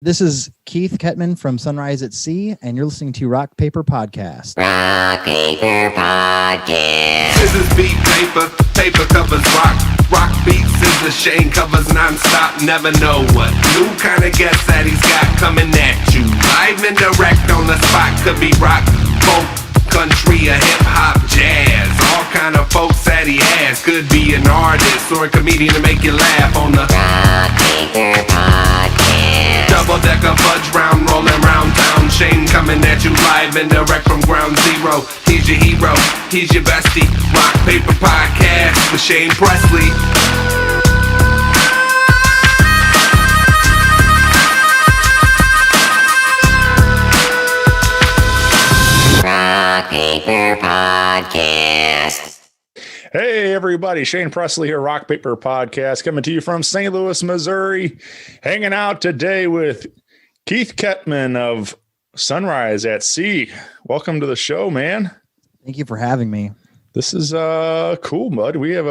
This is Keith Ketman from Sunrise at Sea, and you're listening to Rock Paper Podcast. Rock Paper Podcast. This is beat paper, paper covers rock. Rock beats is the Shane covers non-stop. Never know what new kind of guest that he's got coming at you. Live and direct on the spot. Could be rock, folk, country, or hip-hop, jazz. All kind of folks that he has. Could be an artist or a comedian to make you laugh on the Rock Paper Podcast. double-decker fudge round, rolling round town. Shane coming at you live and direct from ground zero. He's your hero, he's your bestie. Rock Paper Podcast with Shane Presley. Rock Paper Podcast. Hey everybody, Shane Presley here, Rock Paper Podcast, coming to you from St. Louis, Missouri. Hanging out today with Keith Ketman of Sunrise at Sea. Welcome to the show, man. Thank you for having me. This is cool, bud. We've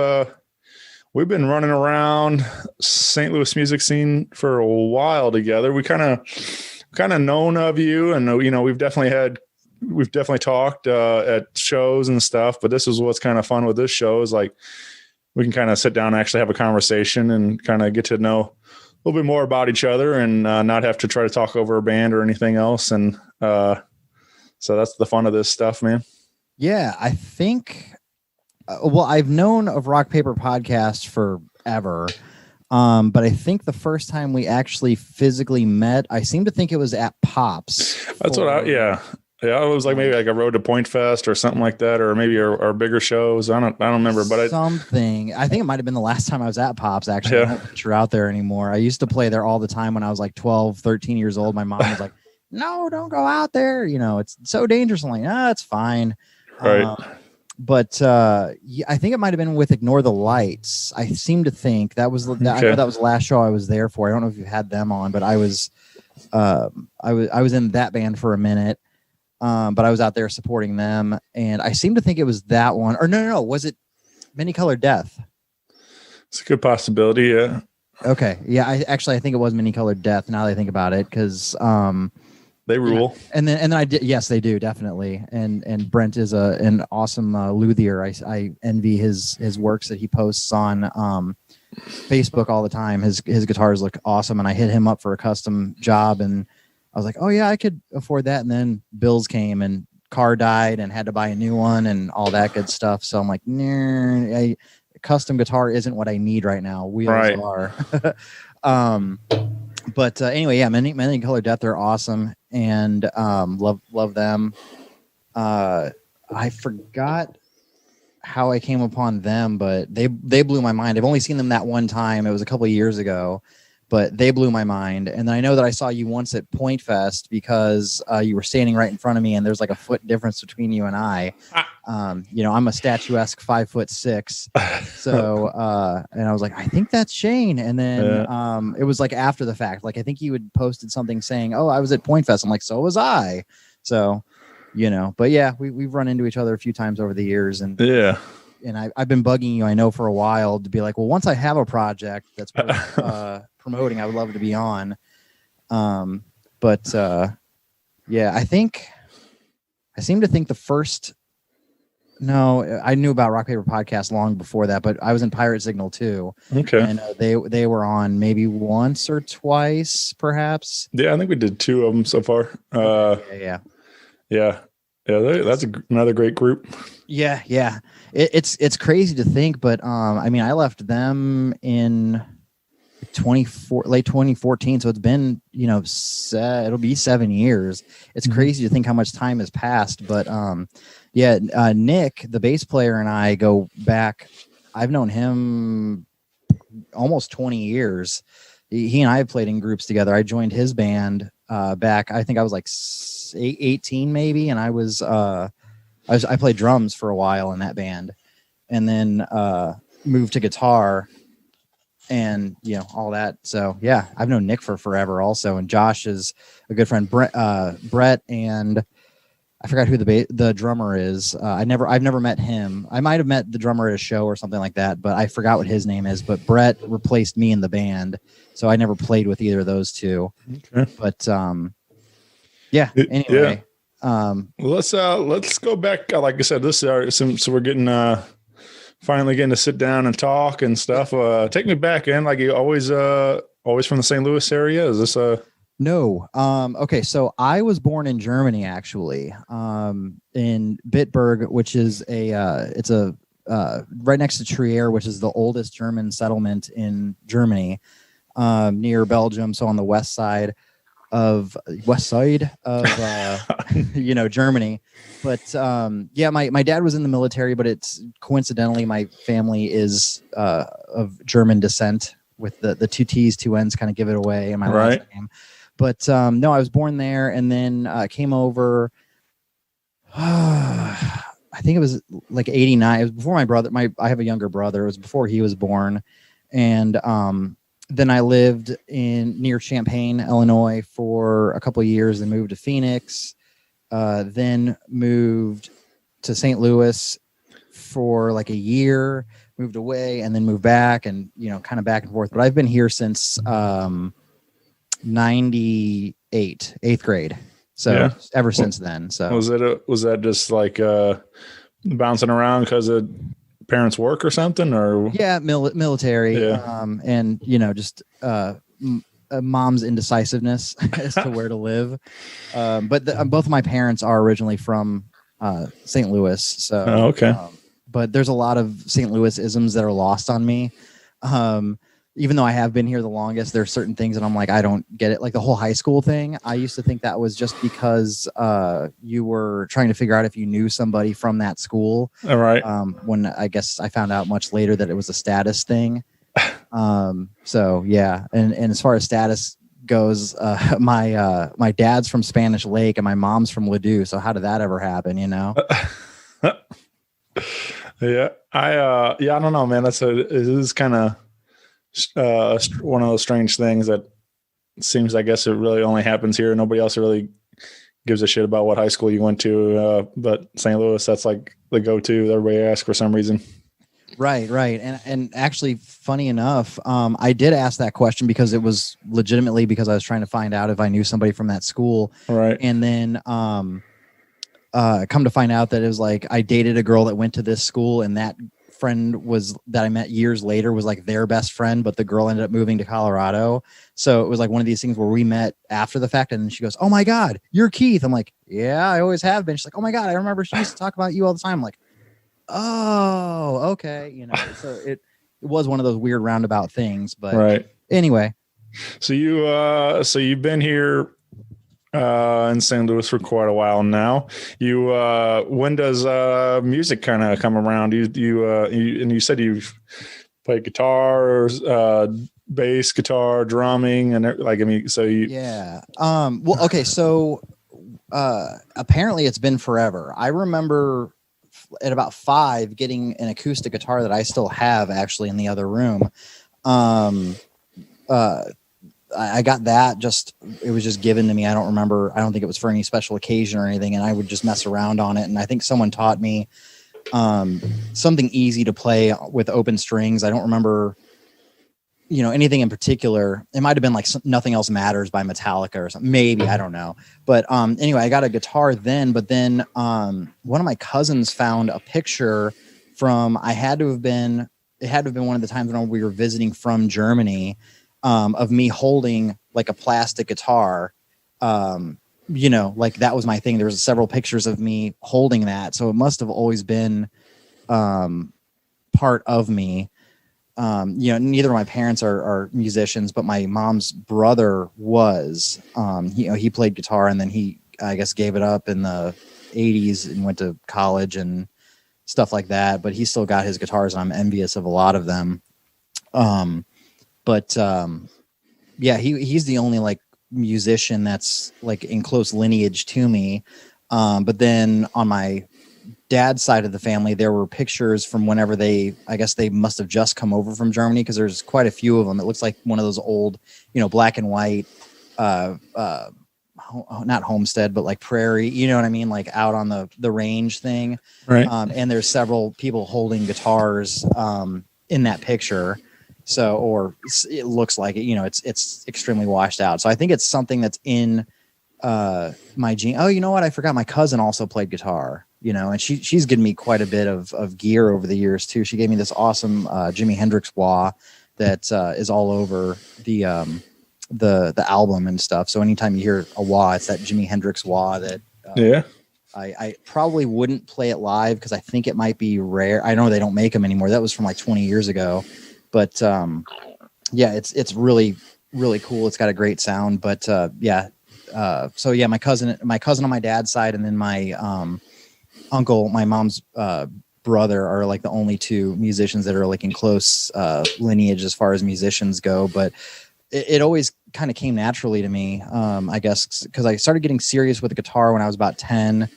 been running around St. Louis music scene for a while together. We kind of known of you, and we've definitely talked at shows and stuff, but this is what's kind of fun with this show is like we can kind of sit down and actually have a conversation and kind of get to know a little bit more about each other and not have to try to talk over a band or anything else. And so that's the fun of this stuff, man. Yeah, I think, I've known of Rock Paper Podcast forever, but I think the first time we actually physically met, I seem to think it was at Pops. Yeah, it was like maybe like a Road to Point Fest or something like that, or maybe our bigger shows. I don't remember, but I think it might have been the last time I was at Pops. Actually, I don't venture out there anymore. I used to play there all the time when I was like 12, 13 years old. My mom was like, "No, don't go out there. It's so dangerous." I'm like, "No, it's fine." Right. But I think it might have been with Ignore the Lights. I seem to think that was. I know that was the last show I was there for. I don't know if you had them on, but I was in that band for a minute. But I was out there supporting them, and I seem to think it was that one. Or no. Was it Many Colored Death? It's a good possibility, yeah. Okay, yeah. I think it was Many Colored Death. Now that I think about it, because they rule. Yeah. And then I did. Yes, they do, definitely. And Brent is an awesome luthier. I envy his works that he posts on Facebook all the time. His guitars look awesome, and I hit him up for a custom job, and I was like, oh yeah, I could afford that. And then bills came and car died and had to buy a new one and all that good stuff. So I'm like, nah, custom guitar isn't what I need right now. Wheels are. But anyway, yeah, Many Colored Death are awesome, and love them. I forgot how I came upon them, but they blew my mind. I've only seen them that one time. It was a couple of years ago. But they blew my mind. And then I know that I saw you once at Point Fest because you were standing right in front of me, and there's like a foot difference between you and I. I'm a statuesque 5'6". So, and I was like, I think that's Shane. And then it was like after the fact, like I think you had posted something saying, oh, I was at Point Fest. I'm like, so was I. So, but yeah, we've run into each other a few times over the years. And yeah. And I've been bugging you, I know, for a while to be like, well, once I have a project that's promoting, I would love to be on. But yeah, I seem to think I knew about Rock Paper Podcast long before that, but I was in Pirate Signal too. Okay. And they were on maybe once or twice, perhaps. Yeah, I think we did two of them so far. Yeah. That's another great group. Yeah. It's crazy to think, but I left them in late 2014, so it's been it'll be 7 years. It's crazy to think how much time has passed, but Nick, the bass player, and I go back. I've known him almost 20 years. He and I have played in groups together. I joined his band back, I think I was like 18 maybe, and I played drums for a while in that band, and then moved to guitar and all that. So yeah, I've known Nick for forever also, and Josh is a good friend. Brett and I forgot who the drummer is. I've never met him. I might have met the drummer at a show or something like that, but I forgot what his name is. But Brett replaced me in the band, so I never played with either of those two. Okay. But anyway. Let's go back. Like I said, so we're getting finally getting to sit down and talk and stuff. Take me back in, like you always from the St. Louis area. Is this No. Okay. So I was born in Germany, actually, in Bitburg, which is it's right next to Trier, which is the oldest German settlement in Germany, near Belgium. So on the west side of Germany. But my dad was in the military, but it's coincidentally my family is of German descent, with the two T's, two N's kind of give it away in my last name. But no, I was born there, and then came over. I think it was like 89. It was before my brother. I have a younger brother. It was before he was born, and then I lived near Champaign, Illinois, for a couple of years. Then moved to Phoenix. Then moved to St. Louis for like a year. Moved away, and then moved back, and kind of back and forth. But I've been here since 98, 8th grade. So ever since then. So was that just like bouncing around because of parents' work or something, or military, and just mom's indecisiveness as to where to live. But both of my parents are originally from St. Louis, so okay. But there's a lot of St. Louis isms that are lost on me. Even though I have been here the longest, there's certain things that I'm like, I don't get it. Like the whole high school thing. I used to think that was just because you were trying to figure out if you knew somebody from that school. All right. When I guess I found out much later that it was a status thing. So yeah. And as far as status goes, my dad's from Spanish Lake and my mom's from Ladue. So how did that ever happen? Yeah. I don't know, man. It is kind of one of those strange things that seems, I guess it really only happens here. Nobody else really gives a shit about what high school you went to. But St. Louis, that's like the go-to. Everybody asks for some reason. Right. And actually, funny enough, I did ask that question because it was legitimately because I was trying to find out if I knew somebody from that school. Right. And then come to find out that it was like I dated a girl that went to this school, and that friend that I met years later was like their best friend, but the girl ended up moving to Colorado. So it was like one of these things where we met after the fact, and then she goes, "Oh my God, you're Keith." I'm like, "Yeah, I always have been." She's like, "Oh my God, I remember she used to talk about you all the time." I'm like, "Oh, okay." So it was one of those weird roundabout things, but right. Anyway. So you've been here in St. Louis for quite a while now. When does music kind of come around? You said you've played guitar, bass, guitar, drumming, and yeah. Well, okay. So apparently it's been forever. I remember at about 5 getting an acoustic guitar that I still have actually in the other room. I got that it was just given to me. I don't remember. I don't think it was for any special occasion or anything. And I would just mess around on it. And I think someone taught me something easy to play with open strings. I don't remember, anything in particular. It might've been like Nothing Else Matters by Metallica or something. Maybe, I don't know. But anyway, I got a guitar then, but then one of my cousins found a picture from, it had to have been one of the times when we were visiting from Germany, of me holding like a plastic guitar. Like that was my thing. There was several pictures of me holding that. So it must have always been part of me. Neither of my parents are musicians, but my mom's brother was. He played guitar, and then he, I guess, gave it up in the 80s and went to college and stuff like that. But he still got his guitars, and I'm envious of a lot of them. But he's the only like musician that's like in close lineage to me. But then on my dad's side of the family, there were pictures from whenever I guess they must have just come over from Germany, because there's quite a few of them. It looks like one of those old, black and white not homestead, but like prairie, you know what I mean? Like out on the range thing. Right. And there's several people holding guitars in that picture. So, or it looks like it, you know, it's extremely washed out. So I think it's something that's in my gene. Oh, you know what? I forgot my cousin also played guitar, you know, and she's given me quite a bit of gear over the years too. She gave me this awesome Jimi Hendrix wah that is all over the album and stuff. So anytime you hear a wah, it's that Jimi Hendrix wah that I probably wouldn't play it live because I think it might be rare. I know they don't make them anymore. That was from like 20 years ago. But yeah, it's really, really cool. It's got a great sound. But so yeah, my cousin on my dad's side, and then my uncle, my mom's brother, are like the only two musicians that are like in close lineage as far as musicians go. But it always kind of came naturally to me, I guess, because I started getting serious with the guitar when I was about 10,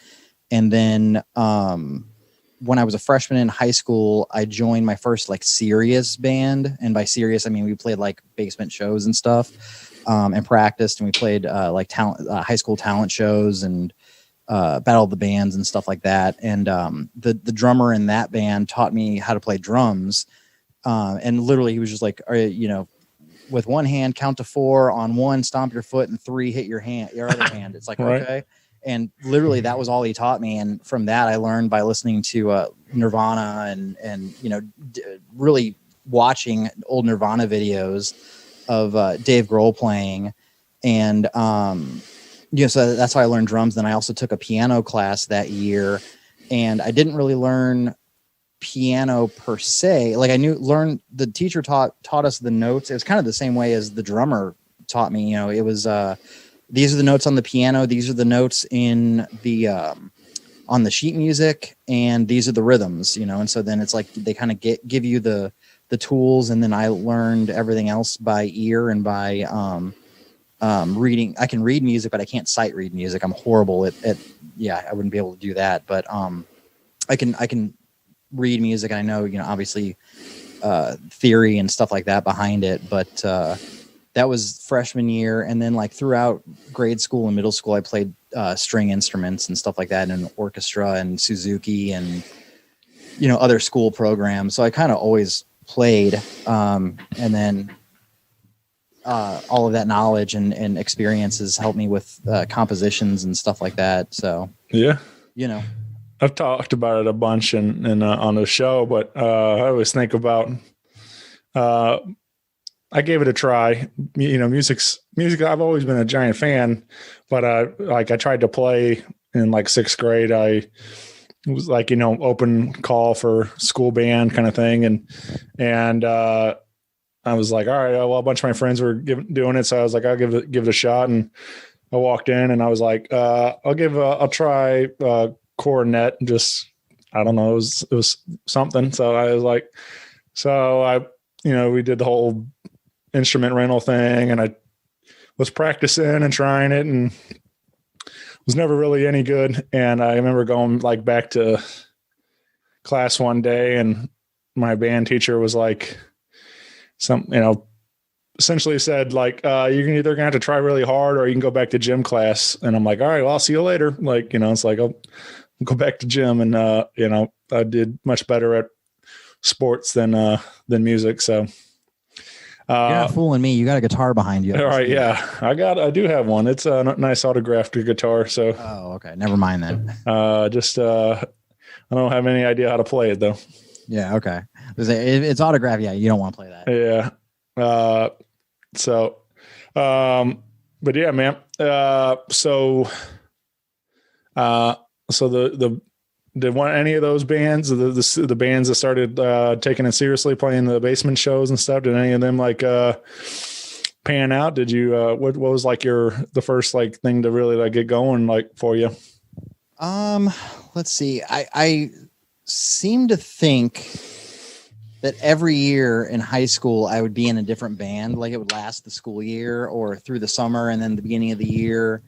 and then when I was a freshman in high school, I joined my first like serious band. And by serious, I mean, we played like basement shows and stuff, and practiced, and we played like high school talent shows and battle of the bands and stuff like that. And the drummer in that band taught me how to play drums. And literally he was just like, you know, with one hand, count to 4, on 1, stomp your foot, and 3, hit your other hand. It's like, right. Okay. And literally that was all he taught me. And from that, I learned by listening to Nirvana and you know, really watching old Nirvana videos of Dave Grohl playing. And, you know, so that's how I learned drums. Then I also took a piano class that year, and I didn't really learn piano per se. Like the teacher taught us the notes. It was kind of the same way as the drummer taught me. You know, it was, these are the notes on the piano. These are the notes in the on the sheet music, and these are the rhythms. You know, and so then it's like they kind of give you the tools, and then I learned everything else by ear and by reading. I can read music, but I can't sight read music. I'm horrible at yeah, I wouldn't be able to do that. But I can read music. I know, you know, obviously theory and stuff like that behind it, but that was freshman year. And then like throughout grade school and middle school, I played string instruments and stuff like that in an orchestra and Suzuki and, you know, other school programs. So I kind of always played. And then all of that knowledge and experiences helped me with compositions and stuff like that. So, yeah, you know, I've talked about it a bunch and on the show, but I always think about, I gave it a try. You know, music. I've always been a giant fan, but I tried to play in like 6th grade. It was like, you know, open call for school band kind of thing. And I was like, all right, well, a bunch of my friends were doing it. So I was like, I'll give it a shot. And I walked in and I was like, I'll try cornet. Just, I don't know. It was something. So I was like, we did the whole instrument rental thing, and I was practicing and trying it and was never really any good. And I remember going like back to class one day, and my band teacher was like, essentially said like, you're either gonna have to try really hard or you can go back to gym class. And I'm like, all right, well, I'll see you later. Like, you know, it's like, I'll go back to gym. And, I did much better at sports than music. So, you're not fooling me. You got a guitar behind you. All right. Yeah, I do have one. It's a nice autographed guitar. So, oh, okay. Never mind then. I don't have any idea how to play it though. Yeah. Okay. It's autographed. Yeah. You don't want to play that. Yeah. But yeah, man. Did any of those bands, the bands that started taking it seriously, playing the basement shows and stuff, did any of them like pan out? Did you what was like the first like thing to really like get going like for you? Let's see. I seem to think that every year in high school I would be in a different band. Like it would last the school year or through the summer and then the beginning of the year.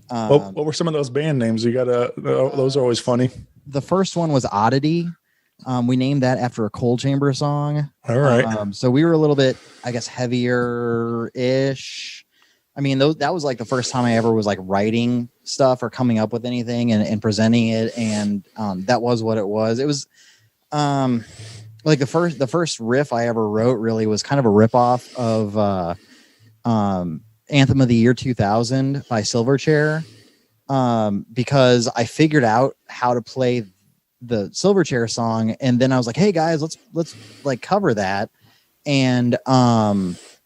What were some of those band names? You got those are always funny. The first one was Oddity. We named that after a Coal Chamber song. All right. So we were a little bit, I guess, heavier-ish. I mean, that was like the first time I ever was like writing stuff or coming up with anything and presenting it. And that was what it was. It was like the first riff I ever wrote really was kind of a ripoff of Anthem of the Year 2000 by Silverchair, because I figured out how to play the Silverchair song, and then I was like, hey guys, let's like cover that. And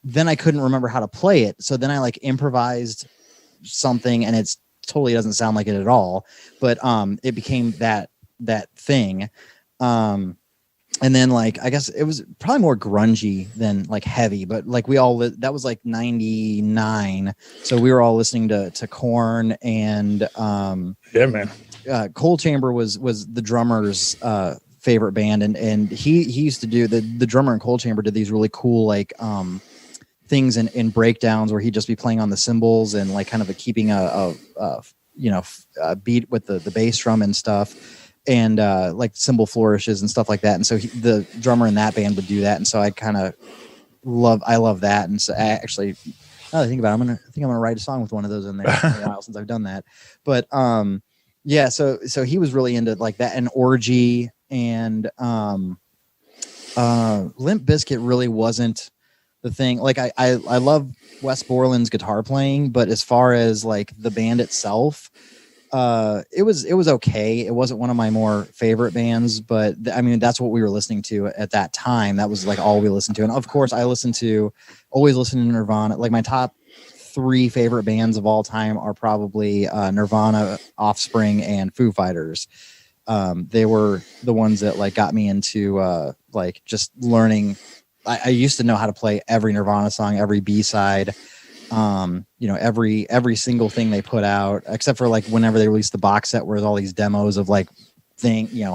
then I couldn't remember how to play it. So then I like improvised something, and it's totally doesn't sound like it at all, but it became that thing. And then like, I guess it was probably more grungy than like heavy, but like that was like 99. So we were all listening to Korn, and yeah, man. Coal Chamber was the drummer's favorite band, and he used to do the drummer in Coal Chamber did these really cool like things in breakdowns where he'd just be playing on the cymbals and like kind of keeping a beat with the bass drum and stuff, and like cymbal flourishes and stuff like that. And so the drummer in that band would do that, and so I kind of love that. And so actually, now that I think about it, I'm gonna write a song with one of those in there. It's been a while since I've done that, but yeah. So he was really into like that, and Orgy, and Limp Bizkit really wasn't the thing. Like I love Wes Borland's guitar playing, but as far as like the band itself, it was okay. It wasn't one of my more favorite bands, but I mean, that's what we were listening to at that time. That was like all we listened to. And of course I always listen to Nirvana. Like my top 3 favorite bands of all time are probably Nirvana, Offspring, and Foo Fighters. They were the ones that like got me into like just learning. I used to know how to play every Nirvana song, every B-side, every single thing they put out, except for like whenever they released the box set where there's all these demos of like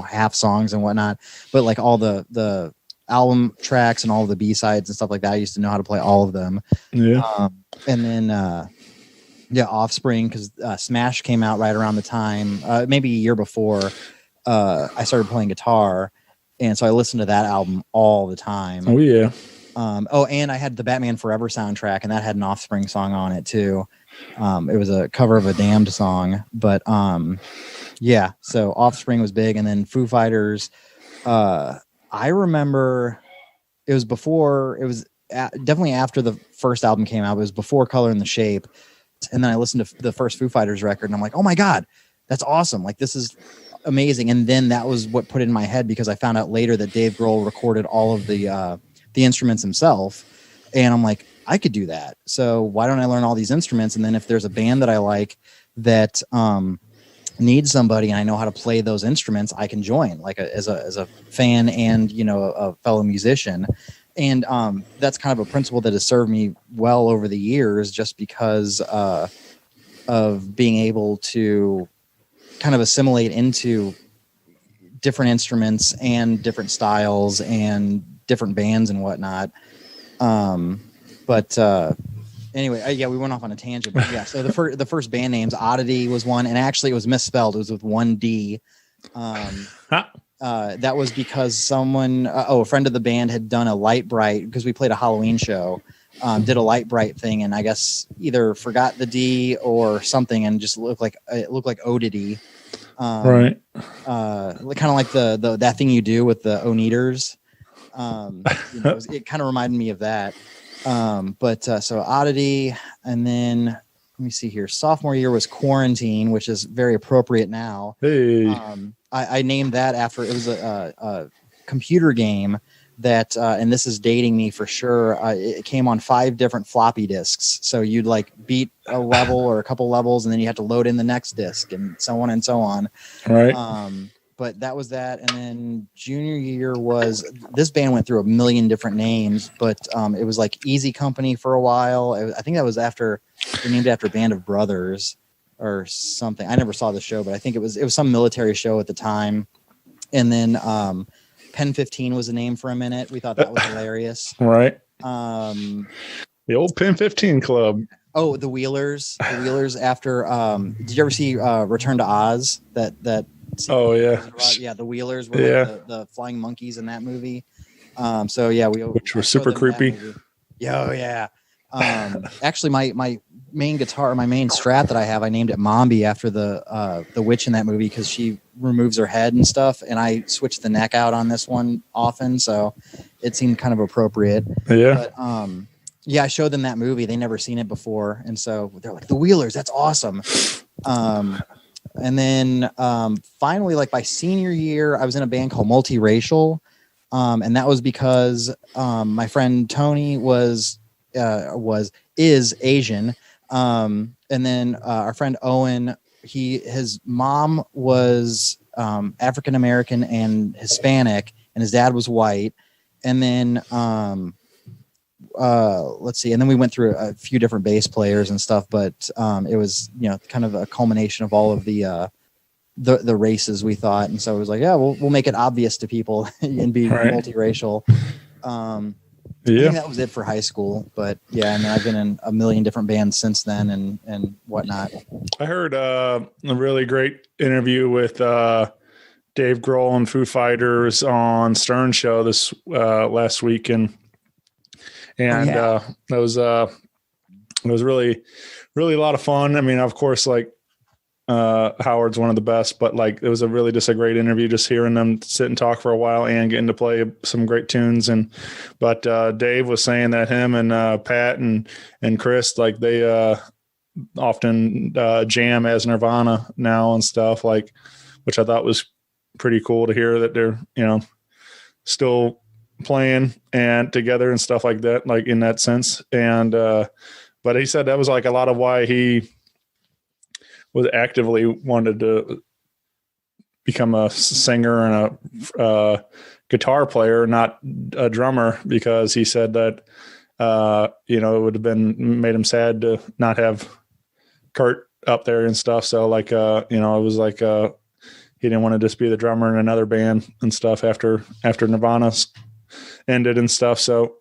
half songs and whatnot. But like all the album tracks and all of the B-sides and stuff like that, I used to know how to play all of them. Yeah. And then Offspring, because Smash came out right around the time, maybe a year before I started playing guitar. And so I listened to that album all the time. Oh yeah. And I had the Batman Forever soundtrack, and that had an Offspring song on it too. It was a cover of a Damned song, but yeah. So Offspring was big, and then Foo Fighters. I remember it was definitely after the first album came out. It was before Color and the Shape, and then I listened to the first Foo Fighters record, and I'm like, oh my god, that's awesome! Like this is amazing. And then that was what put it in my head, because I found out later that Dave Grohl recorded all of the instruments himself, and I'm like, I could do that. So why don't I learn all these instruments? And then if there's a band that I like that needs somebody and I know how to play those instruments, I can join like as a fan and a fellow musician. And that's kind of a principle that has served me well over the years, just because of being able to kind of assimilate into different instruments and different styles and different bands and whatnot. But anyway, we went off on a tangent, but yeah. So the first band names, Oddity was one, and actually it was misspelled. It was with one D. That was because someone, a friend of the band had done a Light Bright, because we played a Halloween show, did a Light Bright thing, and I guess either forgot the D or something, and just looked like Oddity. Right. Kind of like the that thing you do with the Oneaters. It kind of reminded me of that. So Oddity, and then let me see here. Sophomore year was Quarantine, which is very appropriate now. Hey. I named that after, it was a computer game that, and this is dating me for sure. It came on 5 different floppy disks. So you'd like beat a level or a couple levels, and then you had to load in the next disc, and so on and so on. Right. But that was that. And then junior year was, this band went through a million different names, but it was like Easy Company for a while. I think that was after, they named it after Band of Brothers or something. I never saw the show, but I think it was some military show at the time. And then Pen 15 was the name for a minute. We thought that was hilarious. Right. The old Pen 15 Club. Oh, the Wheelers. The Wheelers after, did you ever see Return to Oz? That Oh yeah. Yeah, the Wheelers were like the flying monkeys in that movie. Which were super creepy. Yeah, oh yeah. Actually, my main guitar, my main Strat that I have, I named it Mombi after the witch in that movie because she removes her head and stuff, and I switched the neck out on this one often, so it seemed kind of appropriate. Yeah. But yeah, I showed them that movie. They never seen it before, and so they're like, "The Wheelers, that's awesome." And then finally, like my senior year, I was in a band called Multiracial, and that was because my friend Tony is Asian, and then our friend Owen, his mom was African American and Hispanic, and his dad was white, and then let's see, and then we went through a few different bass players and stuff, but it was kind of a culmination of all of the races, we thought, and so it was like, yeah, we'll make it obvious to people and be multiracial. I think that was it for high school, but yeah, I mean, I've been in a million different bands since then and whatnot. I heard a really great interview with Dave Grohl and Foo Fighters on Stern Show this last week, and that was really, really a lot of fun. I mean, of course, like Howard's one of the best, but like it was just a great interview, just hearing them sit and talk for a while and getting to play some great tunes. But Dave was saying that him and Pat and Chris, like they often jam as Nirvana now and stuff, like, which I thought was pretty cool to hear that they're still playing and together and stuff like that, like in that sense. And but he said that was like a lot of why he was actively wanted to become a singer and a guitar player, not a drummer, because he said that it would have made him sad to not have Kurt up there and stuff. So like it was like he didn't want to just be the drummer in another band and stuff after Nirvana ended and stuff. So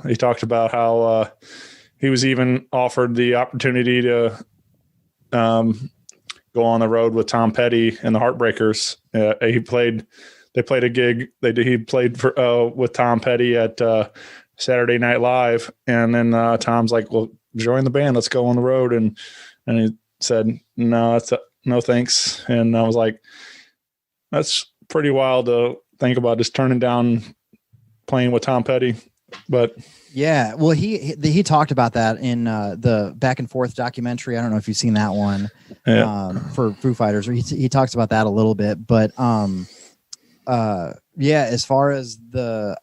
he talked about how he was even offered the opportunity to go on the road with Tom Petty and the Heartbreakers. They played a gig. He played with Tom Petty at Saturday Night Live, and then Tom's like, "Well, join the band. Let's go on the road." And he said, "No, no thanks." And I was like, "That's pretty wild to think about, just turning down playing with Tom Petty." But yeah, well, he talked about that in the Back and Forth documentary. I don't know if you've seen that one for Foo Fighters, or he talks about that a little bit. But as far as the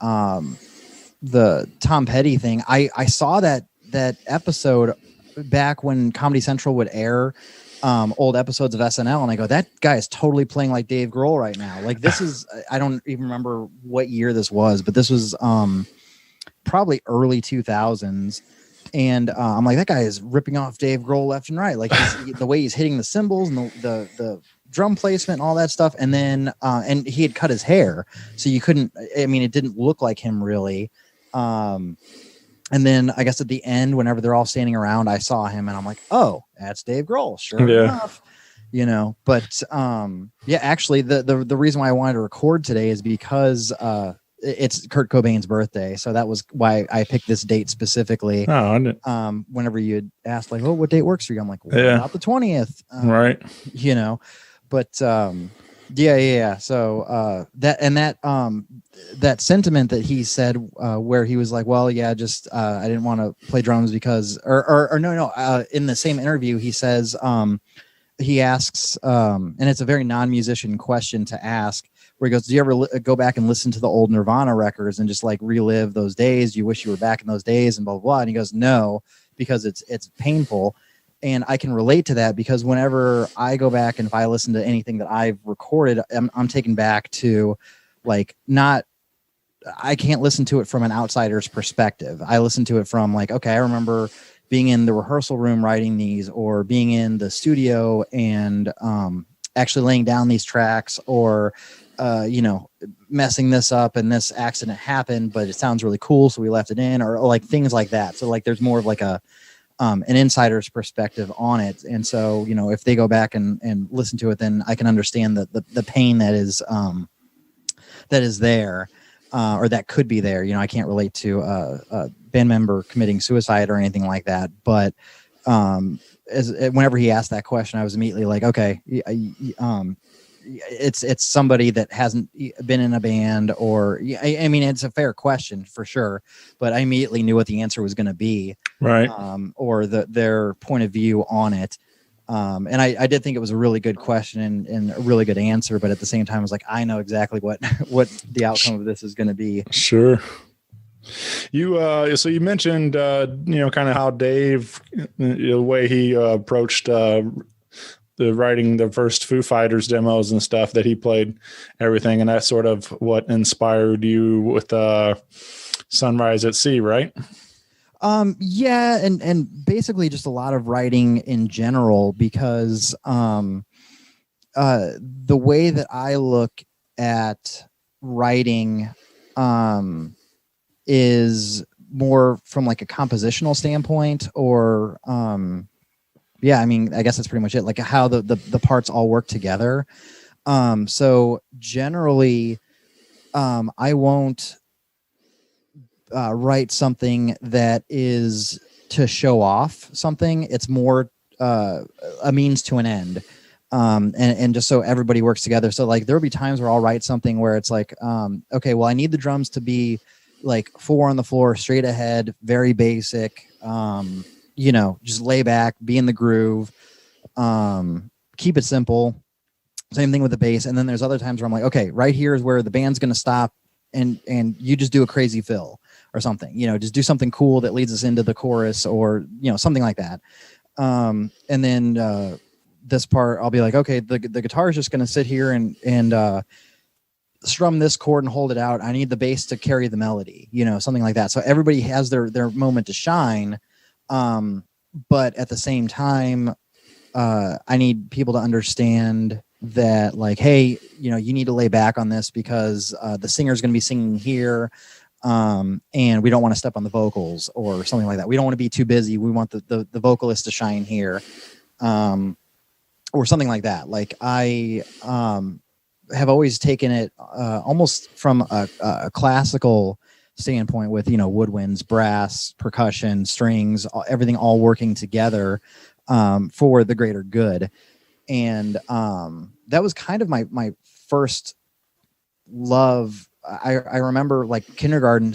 Tom Petty thing, I saw that episode back when Comedy Central would air old episodes of SNL, and I go, that guy is totally playing like Dave Grohl right now. Like, this is, I don't even remember what year this was, but this was probably early 2000s, and I'm like, that guy is ripping off Dave Grohl left and right, like the way he's hitting the cymbals and the drum placement and all that stuff. And then and he had cut his hair, so you couldn't, I mean, it didn't look like him really. And then I guess at the end, whenever they're all standing around, I saw him and I'm like, oh, that's Dave Grohl, sure enough. But actually the reason why I wanted to record today is because it's Kurt Cobain's birthday, so that was why I picked this date specifically. Whenever you had asked, like, "Oh, what date works for you?" I'm like, "Well, not the 20th," right? But So that sentiment that he said, where he was like, "Well, yeah, just I didn't want to play drums because," or no. In the same interview, he says, he asks, and it's a very non-musician question to ask, where he goes, "Do you ever go back and listen to the old Nirvana records and just like relive those days? You wish you were back in those days and blah, blah, blah." And he goes, "No, because it's painful." And I can relate to that, because whenever I go back and if I listen to anything that I've recorded, I'm taken back to, like, I can't listen to it from an outsider's perspective. I listen to it from like, okay, I remember being in the rehearsal room writing these, or being in the studio and actually laying down these tracks, or messing this up and this accident happened, but it sounds really cool, so we left it in, or like things like that. So like there's more of like an insider's perspective on it. And so, if they go back and listen to it, then I can understand the pain that is there, or that could be there. I can't relate to a band member committing suicide or anything like that, but whenever he asked that question, I was immediately like, okay, it's somebody that hasn't been in a band, or I mean, it's a fair question for sure, but I immediately knew what the answer was going to be, right? Or their point of view on it. And I did think it was a really good question and a really good answer, but at the same time, I was like, I know exactly what the outcome of this is going to be. Sure. So you mentioned, kind of how Dave, the way he approached the writing the first Foo Fighters demos and stuff that he played, everything, and that's sort of what inspired you with Sunrise at Sea, right? Yeah, and basically just a lot of writing in general, because the way that I look at writing is more from like a compositional standpoint, or yeah, I mean, I guess that's pretty much it, like how the parts all work together. So generally I won't write something that is to show off something. It's more a means to an end. And just so everybody works together. So like there'll be times where I'll write something where it's like, okay, well, I need the drums to be like 4 on the floor, straight ahead, very basic, just lay back, be in the groove, keep it simple. Same thing with the bass. And then there's other times where I'm like, okay, right here is where the band's going to stop, and you just do a crazy fill or something, just do something cool that leads us into the chorus, or, something like that. And then this part, I'll be like, okay, the guitar is just going to sit here and strum this chord and hold it out. I need the bass to carry the melody, something like that. So everybody has their moment to shine. But at the same time, I need people to understand that, like, hey, you need to lay back on this because the singer's going to be singing here, and we don't want to step on the vocals or something like that. We don't want to be too busy. We want the vocalist to shine here, or something like that. Like I have always taken it almost from a classical standpoint with, woodwinds, brass, percussion, strings, everything all working together for the greater good. And that was kind of my first love. I remember like kindergarten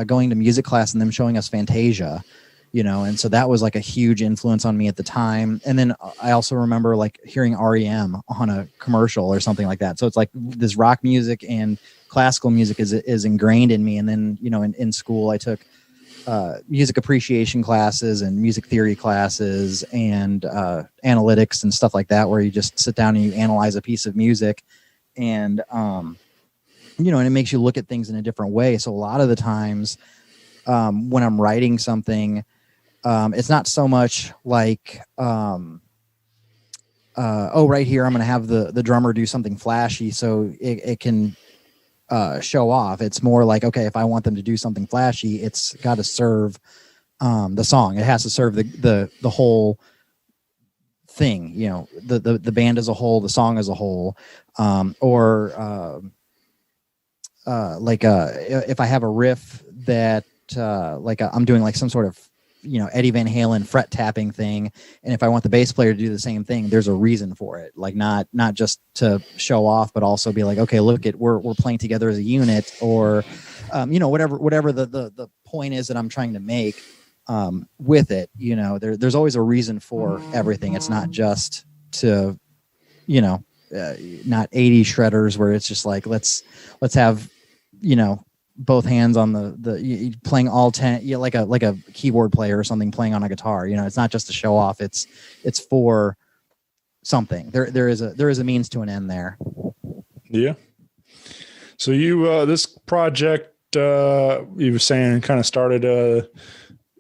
going to music class and them showing us Fantasia, and so that was like a huge influence on me at the time. And then I also remember like hearing REM on a commercial or something like that. So it's like this rock music and classical music is ingrained in me. And then, in school I took music appreciation classes and music theory classes and analytics and stuff like that, where you just sit down and you analyze a piece of music, and and it makes you look at things in a different way. So a lot of the times when I'm writing something, it's not so much like right here I'm going to have the drummer do something flashy so it can show off. It's more like, okay, if I want them to do something flashy, it's got to serve the song. It has to serve the whole thing, the band as a whole, the song as a whole, if I have a riff that I'm doing like some sort of Eddie Van Halen fret tapping thing, and if I want the bass player to do the same thing, there's a reason for it. Like not just to show off, but also be like, okay, look at we're playing together as a unit, or whatever the point is that I'm trying to make with it. There's always a reason for everything. It's not just to not 80 shredders where it's just like let's have both hands on the playing all 10, like a keyboard player or something playing on a guitar. It's not just to show off. It's for something. There is a means to an end there. Yeah. So you this project you were saying kind of started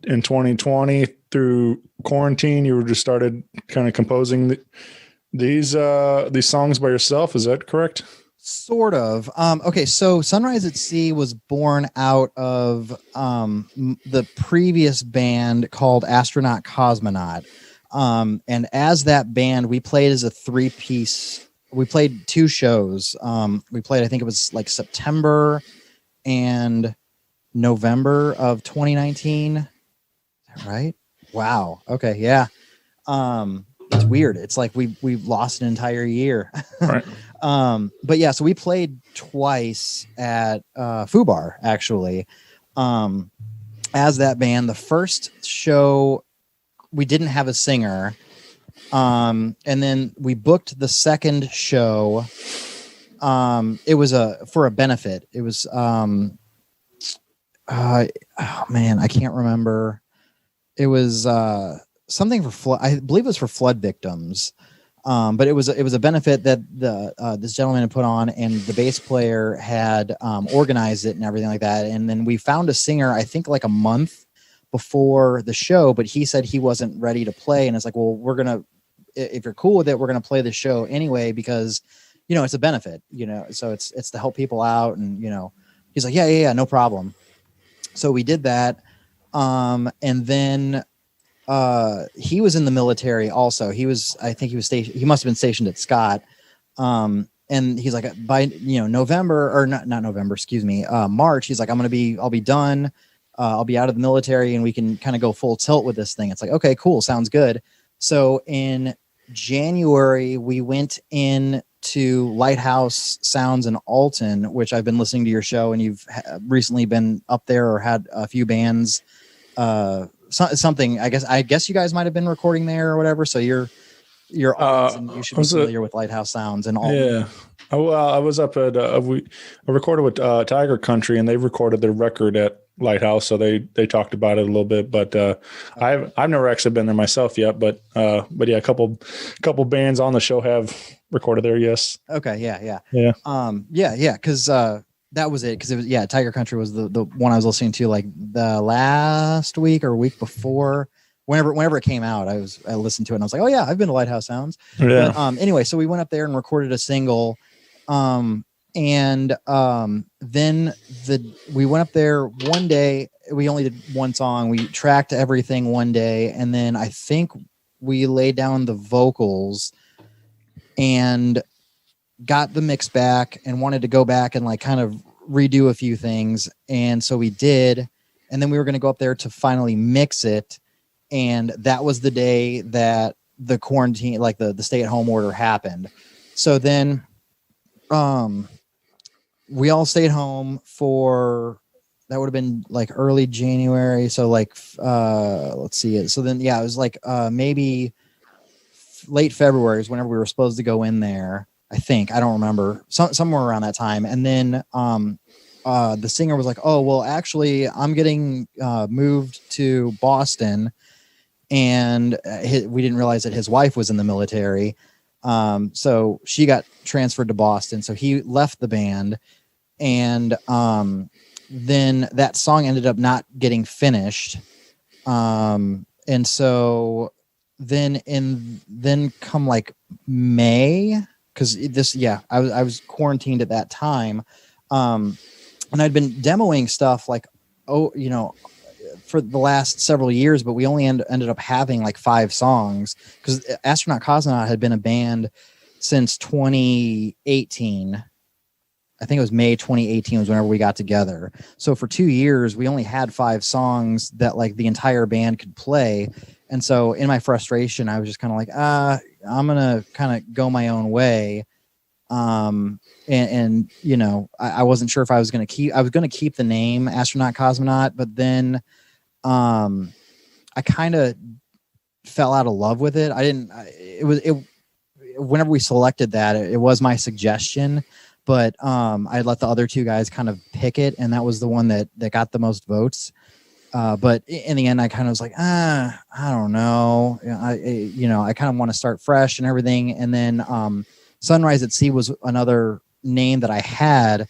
in 2020 through quarantine. You were just started kind of composing these songs by yourself. Is that correct? Sort of. Okay, so Sunrise at Sea was born out of the previous band called Astronaut Cosmonaut. And as that band, we played as a 3-piece. We played 2 shows. We played, I think it was like September and November of 2019. Is that right? Wow. Okay. Yeah. It's weird. It's like we've lost an entire year. Right. But yeah, so we played twice at Fubar actually. As that band, the first show we didn't have a singer. And then we booked the second show. It was for a benefit. It was oh man, I can't remember. It was something for flood. I believe it was for flood victims. But it was a benefit that this gentleman had put on, and the bass player had organized it and everything like that. And then we found a singer, I think like a month before the show, but he said he wasn't ready to play. And it's like, well, if you're cool with it, we're going to play the show anyway, because, you know, it's a benefit, you know, so it's to help people out. And, you know, he's like, yeah, no problem. So we did that. And then he was in the military also. I think he was stationed, he must've been stationed at Scott. And he's like, by, you know, November, or not November, excuse me, March, he's like, I'll be done. I'll be out of the military and we can kind of go full tilt with this thing. It's like, okay, cool. Sounds good. So in January, we went in to Lighthouse Sounds in Alton, which I've been listening to your show, and you've recently been up there or had a few bands, something, I guess you guys might've been recording there or whatever. So you're and you should be familiar with Lighthouse Sounds and all. Yeah. Oh, well, I was up at, I recorded with Tiger Country, and they recorded their record at Lighthouse. So they talked about it a little bit, but I've never actually been there myself yet, but yeah, a couple bands on the show have recorded there. Yes. Okay. Yeah. Yeah. Cause that was it. Cause it was, Tiger Country was the one I was listening to like the last week or week before. Whenever it came out, I listened to it and I was like, oh yeah, I've been to Lighthouse Sounds. Yeah. But, anyway, so we went up there and recorded a single. Then we went up there one day. We only did one song. We tracked everything one day. And then I think we laid down the vocals and got the mix back and wanted to go back and like kind of redo a few things. And so we did. And then we were going to go up there to finally mix it. And that was the day that the quarantine, like the stay-at-home order happened. So then we all stayed home for, that would have been like early January. So like, let's see it. So then, yeah, it was like maybe late February is whenever we were supposed to go in there. I think, I don't remember, somewhere around that time. And then the singer was like, oh, well, actually I'm getting moved to Boston. And we didn't realize that his wife was in the military. So she got transferred to Boston. So he left the band. And then that song ended up not getting finished. And so then come like May, because I was quarantined at that time. And I'd been demoing stuff like, for the last several years, but we only ended up having like 5 songs, because Astronaut Cosmonaut had been a band since 2018. I think it was May 2018 was whenever we got together. So for 2 years, we only had 5 songs that like the entire band could play. And so in my frustration, I was just kind of like, I'm going to kind of go my own way. And you know, I wasn't sure if I was going to keep the name Astronaut Cosmonaut, but then I kind of fell out of love with it. Whenever we selected that, it was my suggestion, but I let the other 2 guys kind of pick it, and that was the one that got the most votes. But in the end, I kind of was like, I don't know. I kind of want to start fresh and everything. And then Sunrise at Sea was another name that I had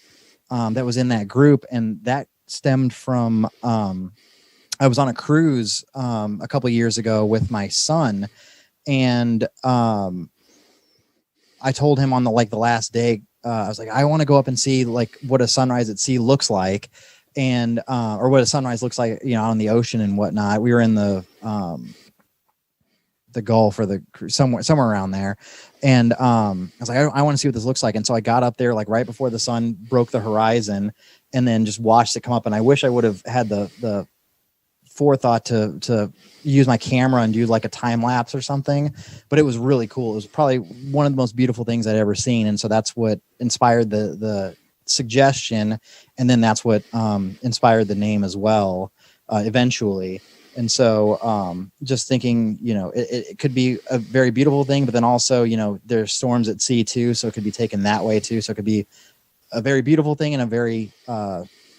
that was in that group, and that stemmed from I was on a cruise a couple of years ago with my son, and I told him on the last day, I was like, I want to go up and see like what a sunrise at sea looks like, and or what a sunrise looks like, on the ocean and whatnot. We were in the Gulf or the somewhere around there, and I was like, I want to see what this looks like. And so I got up there like right before the sun broke the horizon, and then just watched it come up. And I wish I would have had the forethought to use my camera and do like a time lapse or something, but it was really cool. It was probably one of the most beautiful things I'd ever seen, and so that's what inspired the suggestion, and then that's what inspired the name as well eventually. And so just thinking, it could be a very beautiful thing, but then also, there's storms at sea too, so it could be taken that way too. So it could be a very beautiful thing and a very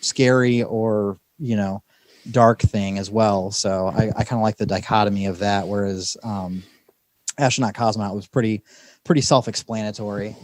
scary or dark thing as well. So I kind of like the dichotomy of that, whereas Astronaut Cosmonaut was pretty self-explanatory.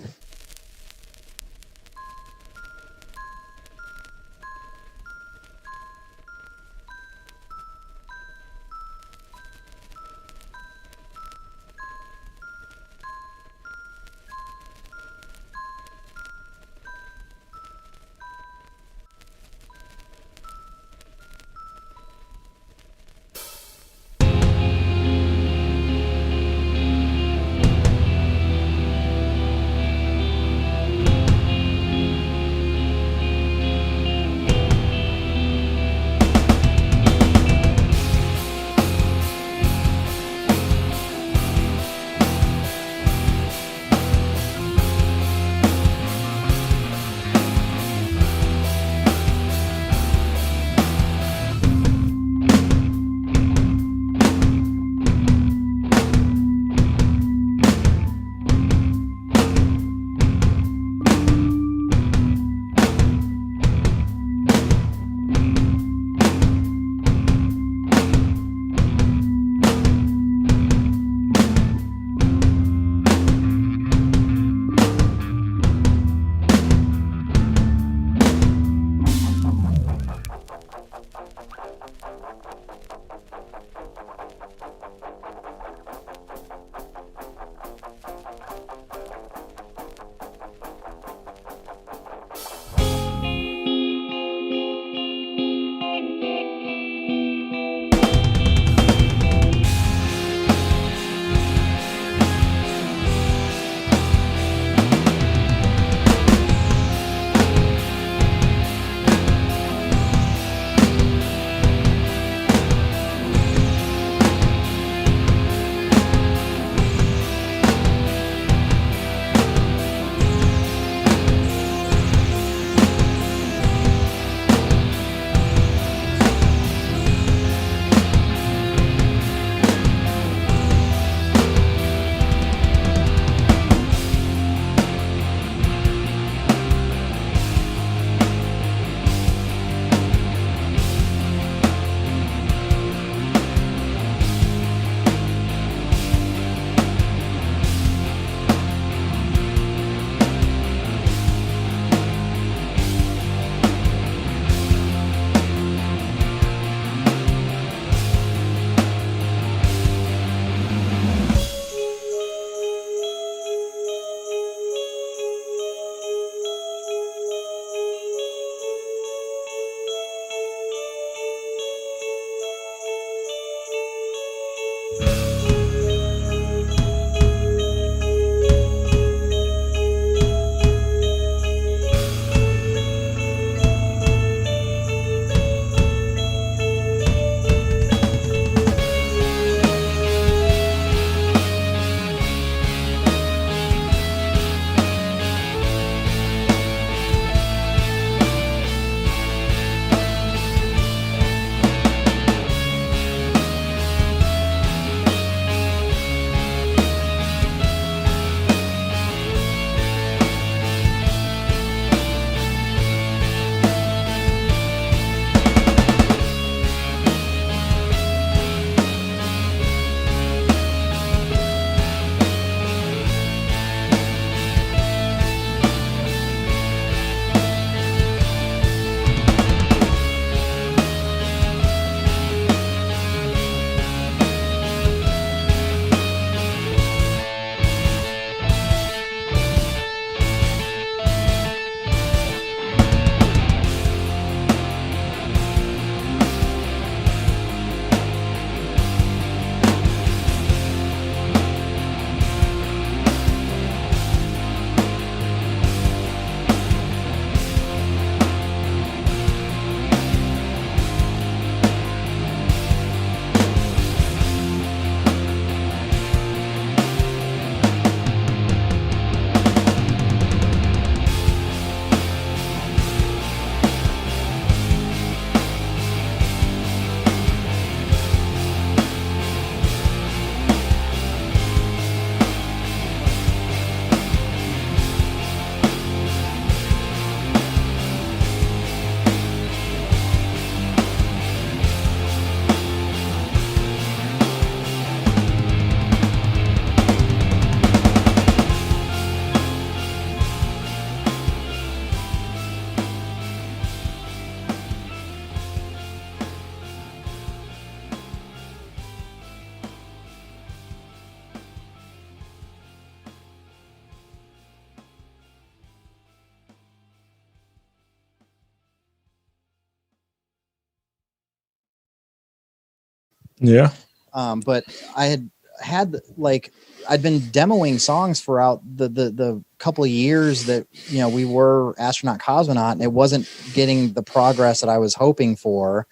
Yeah. But I had like I'd been demoing songs throughout the couple of years that we were Astronaut Cosmonaut, and it wasn't getting the progress that I was hoping for.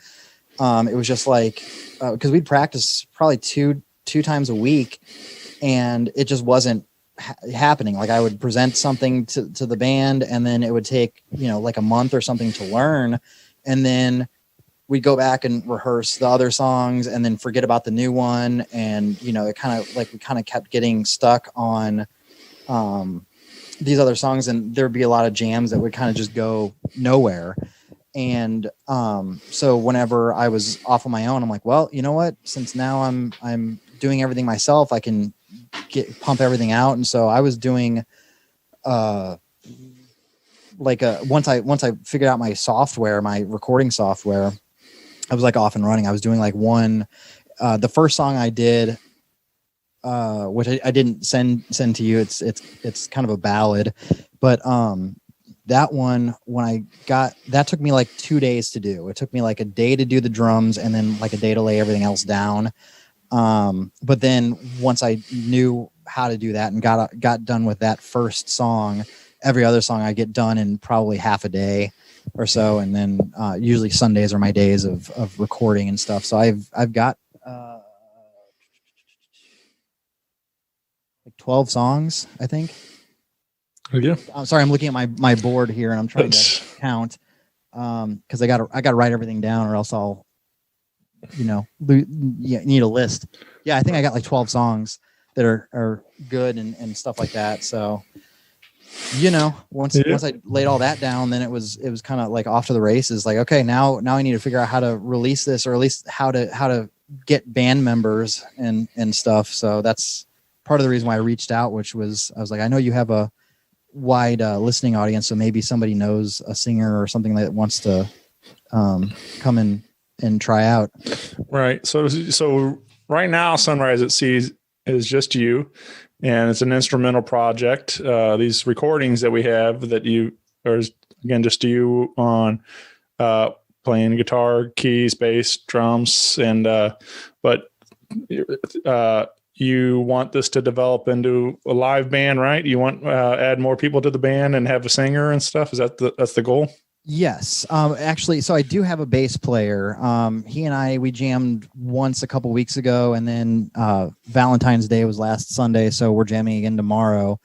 It was just like because we'd practice probably two times a week, and it just wasn't happening. Like I would present something to the band, and then it would take like a month or something to learn, and then we'd go back and rehearse the other songs and then forget about the new one. And, it kind of like, we kind of kept getting stuck on these other songs, and there'd be a lot of jams that would kind of just go nowhere. And so whenever I was off on my own, I'm like, well, you know what, since now I'm doing everything myself, I can pump everything out. And so I was doing once I figured out my software, my recording software, I was like off and running. I was doing like the first song I did, which I didn't send to you. It's kind of a ballad, but that one, that took me like 2 days to do. It took me like a day to do the drums and then like a day to lay everything else down. But then once I knew how to do that and got done with that first song, every other song I get done in probably half a day or so. And then usually Sundays are my days of recording and stuff. So I've got like 12 songs, I think. Yeah. I'm sorry, I'm looking at my board here and I'm trying to count because I gotta write everything down or else I'll need a list. Yeah, I think I got like 12 songs that are good and stuff like that. So once I laid all that down, then it was kind of like off to the races. Like, okay, now I need to figure out how to release this, or at least how to get band members and stuff. So that's part of the reason why I reached out, which was I was like, I know you have a wide listening audience, so maybe somebody knows a singer or something that wants to come in and try out. Right. So right now, Sunrise at Sea is just you, and it's an instrumental project. These recordings that we have that you are, again, just you on playing guitar, keys, bass, drums, and but you want this to develop into a live band, right? You want add more people to the band and have a singer and stuff. Is that that's the goal? Yes. Actually, so I do have a bass player. He and we jammed once a couple weeks ago, and then Valentine's Day was last Sunday, so we're jamming again tomorrow.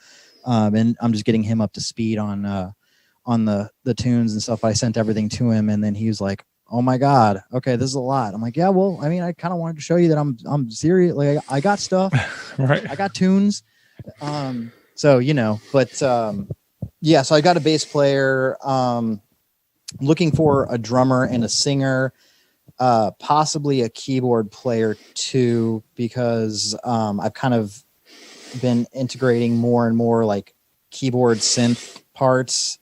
And I'm just getting him up to speed on the tunes and stuff. I sent everything to him, and then he was like, "Oh my God, okay, this is a lot." I'm like, "Yeah, well, I mean, I kind of wanted to show you that I'm serious. Like, I got stuff, right? I got tunes." So but yeah. So I got a bass player. Looking for a drummer and a singer, possibly a keyboard player too, because I've kind of been integrating more and more like keyboard synth parts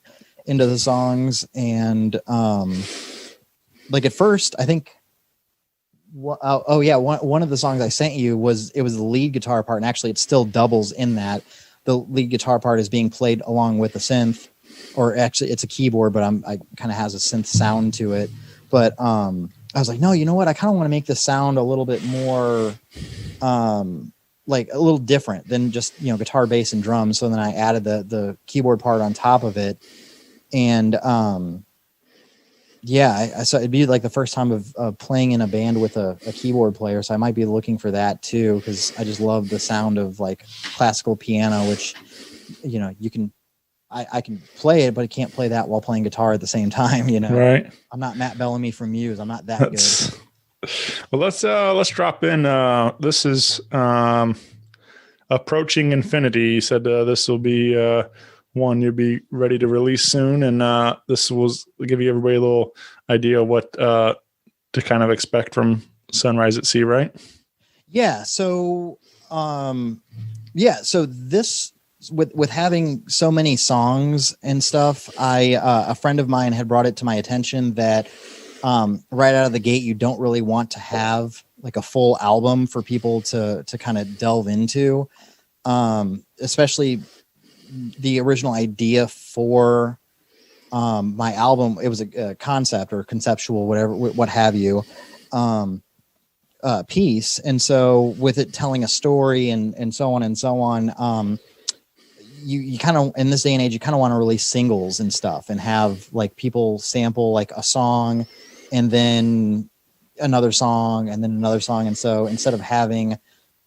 into the songs. And like at first, I think, one of the songs I sent you was the lead guitar part, and actually it still doubles in that. The lead guitar part is being played along with the synth. Or actually, it's a keyboard, but I kind of has a synth sound to it. But I was like, no, you know what? I kind of want to make this sound a little bit more, like a little different than just guitar, bass, and drums. So then I added the keyboard part on top of it, and so it'd be like the first time of playing in a band with a keyboard player. So I might be looking for that too, because I just love the sound of like classical piano, which you can. I can play it, but I can't play that while playing guitar at the same time. Right. I'm not Matt Bellamy from Muse. I'm not that good. Well, let's drop in. This is Approaching Infinity. You said this will be one you'll be ready to release soon, and this will give you everybody a little idea of what to kind of expect from Sunrise at Sea, right? Yeah. So, So this. With having so many songs and stuff, a friend of mine had brought it to my attention that right out of the gate, you don't really want to have like a full album for people to kind of delve into, especially the original idea for my album. It was a concept or conceptual, what have you. piece. And so with it telling a story and so on and so on, you kind of, in this day and age, you kind of want to release singles and stuff and have like people sample like a song and then another song and then another song. And so instead of having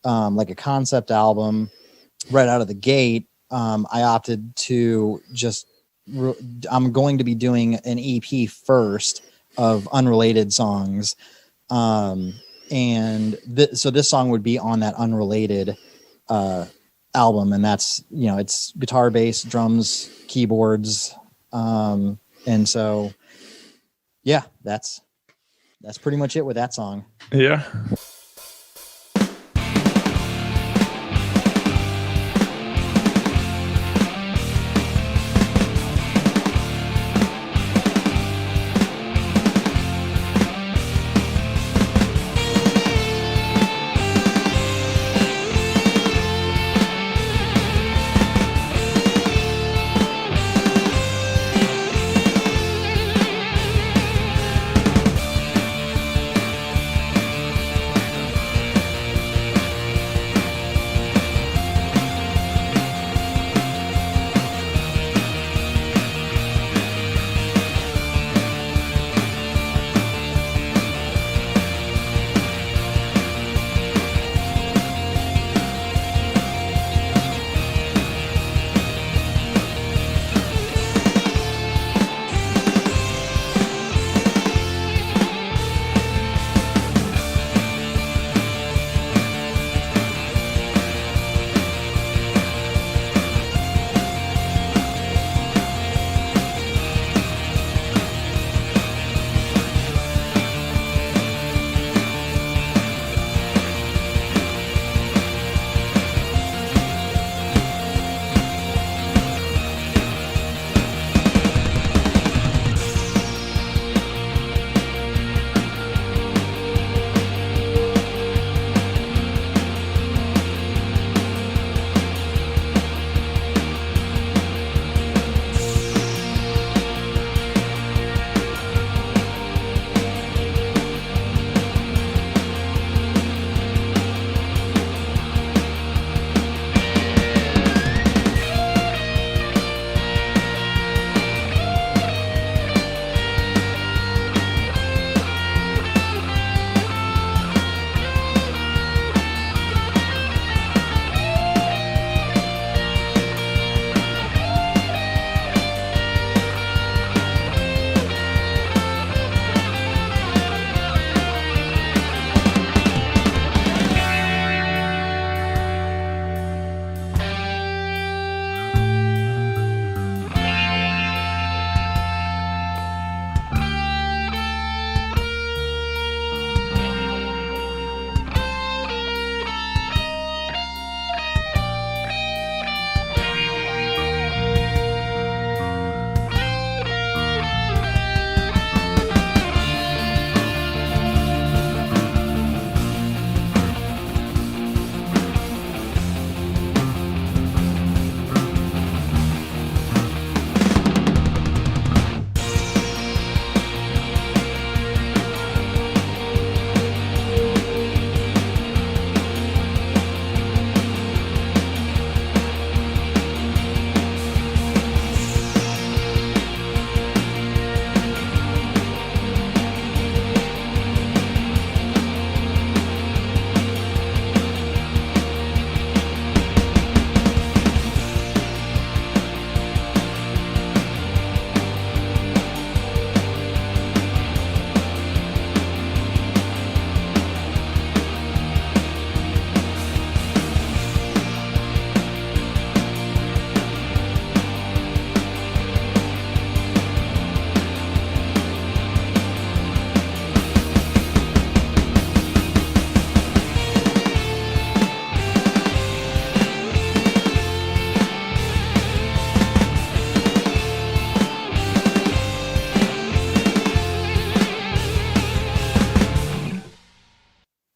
like a concept album right out of the gate, I opted to just, I'm going to be doing an EP first of unrelated songs. So this song would be on that unrelated album, and that's, you know, it's guitar, bass, drums, keyboards, and so yeah, that's pretty much it with that song. Yeah.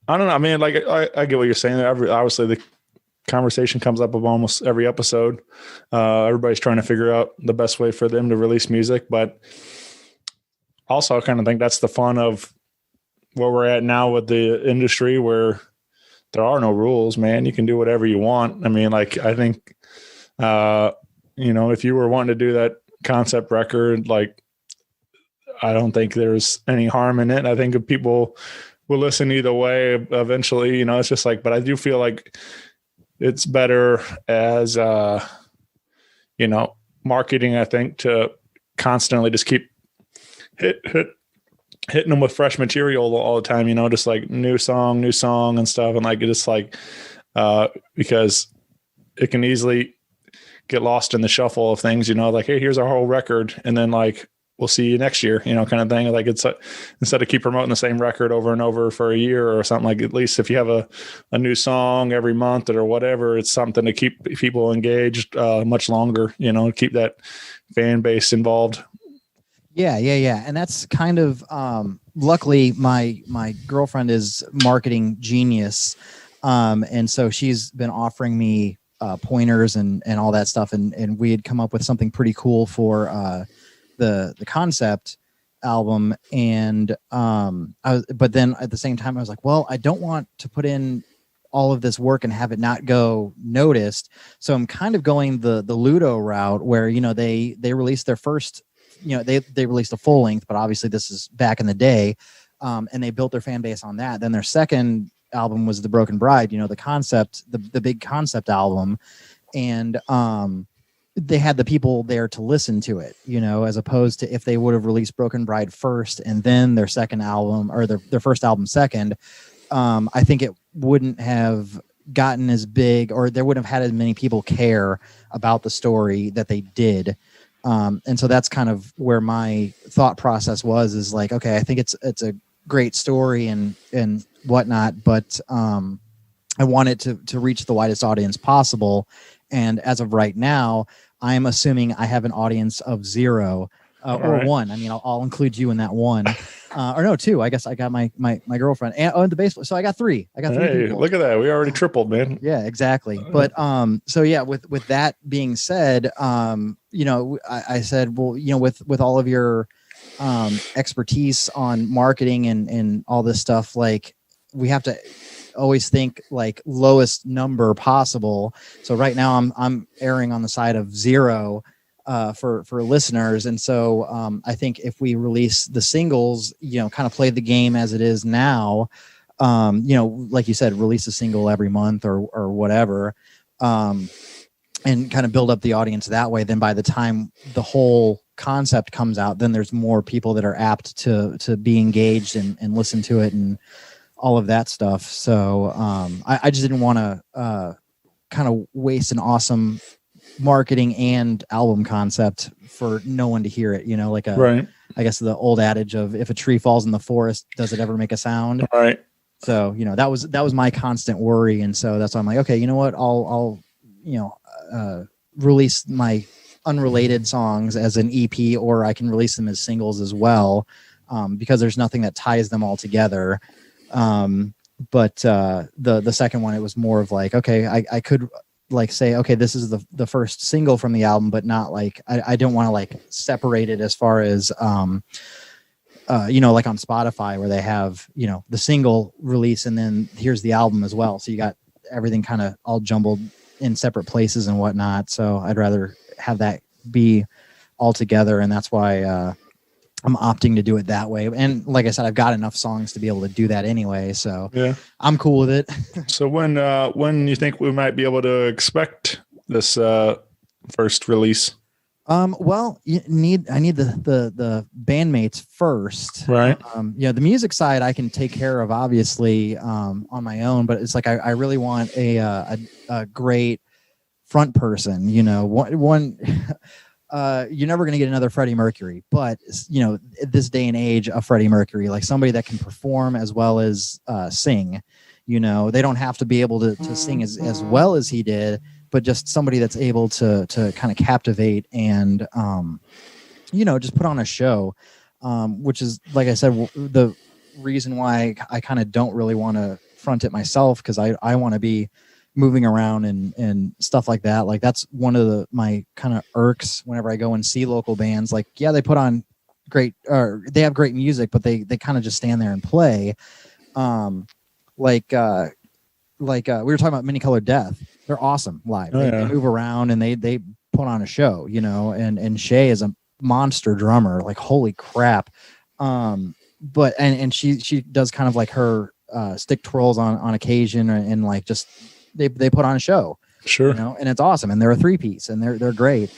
I don't know. I mean, like, I get what you're saying. Obviously, the conversation comes up of almost every episode. Everybody's trying to figure out the best way for them to release music, but also I kind of think that's the fun of where we're at now with the industry, where there are no rules, man. You can do whatever you want. I mean, like, I think, if you were wanting to do that concept record, like, I don't think there's any harm in it. I think if people will listen either way eventually, it's just like, but I do feel like it's better as, marketing, I think, to constantly just keep hitting them with fresh material all the time, just like new song and stuff. And like, it's like, because it can easily get lost in the shuffle of things, like, hey, here's our whole record. And then like, we'll see you next year, kind of thing. Like, it's instead of keep promoting the same record over and over for a year or something, like, at least if you have a new song every month or whatever, it's something to keep people engaged much longer, keep that fan base involved. Yeah. And that's kind of, luckily my girlfriend is marketing genius. And so she's been offering me pointers and all that stuff. And we had come up with something pretty cool for the concept album. And but then at the same time I was like, well, I don't want to put in all of this work and have it not go noticed. So I'm kind of going the Ludo route where, they released their first, they released a full length, but obviously this is back in the day. And they built their fan base on that. Then their second album was The Broken Bride, the concept, the big concept album. And they had the people there to listen to it, as opposed to if they would have released Broken Bride first and then their second album or their first album second. I think it wouldn't have gotten as big, or there wouldn't have had as many people care about the story that they did. And so that's kind of where my thought process is like, okay, I think it's a great story and whatnot, but I want it to reach the widest audience possible. And as of right now, I'm assuming I have an audience of 0 or right. 1. I mean, I'll include you in that 1, or no, 2. I guess I got my girlfriend and the bass. So I got 3. I got 3 people. Look at that. We already tripled, man. Yeah, exactly. But so yeah, with that being said, I said, well, with all of your expertise on marketing and all this stuff, like, we have to always think like lowest number possible. So right now I'm erring on the side of 0 for listeners. And so I think if we release the singles, kind of play the game as it is now, like you said, release a single every month or whatever, and kind of build up the audience that way. Then by the time the whole concept comes out, then there's more people that are apt to be engaged and listen to it and all of that stuff. So I just didn't want to kind of waste an awesome marketing and album concept for no one to hear it, like right. I guess the old adage of if a tree falls in the forest, does it ever make a sound? Right. So, that was my constant worry. And so that's why I'm like, okay, you know what? I'll release my unrelated songs as an EP, or I can release them as singles as well. Because there's nothing that ties them all together. But the second one, it was more of like, okay, I could like say, okay, this is the first single from the album, but not like, I don't want to like separate it as far as, like on Spotify where they have, the single release and then here's the album as well. So you got everything kind of all jumbled in separate places and whatnot. So I'd rather have that be all together. And that's why, I'm opting to do it that way. And like I said, I've got enough songs to be able to do that anyway. So yeah, I'm cool with it. So when you think we might be able to expect this first release? Well, I need the bandmates first. Right. The music side I can take care of obviously on my own, but it's like I really want a great front person, one you're never going to get another Freddie Mercury, but this day and age of Freddie Mercury, like somebody that can perform as well as sing, they don't have to be able to sing as well as he did, but just somebody that's able to kind of captivate and, just put on a show, which is, like I said, the reason why I kind of don't really want to front it myself. Cause I want to be moving around and stuff like that. Like that's one of my kind of irks whenever I go and see local bands. Like, yeah, they put on they have great music, but they kind of just stand there and play. Like we were talking about Many Colored Death. They're awesome live. They move around and they put on a show, you know, and Shay is a monster drummer, like holy crap. But she does kind of like her stick twirls on occasion, and like just they put on a show. Sure. You know, and it's awesome, and they're a 3-piece and they're great.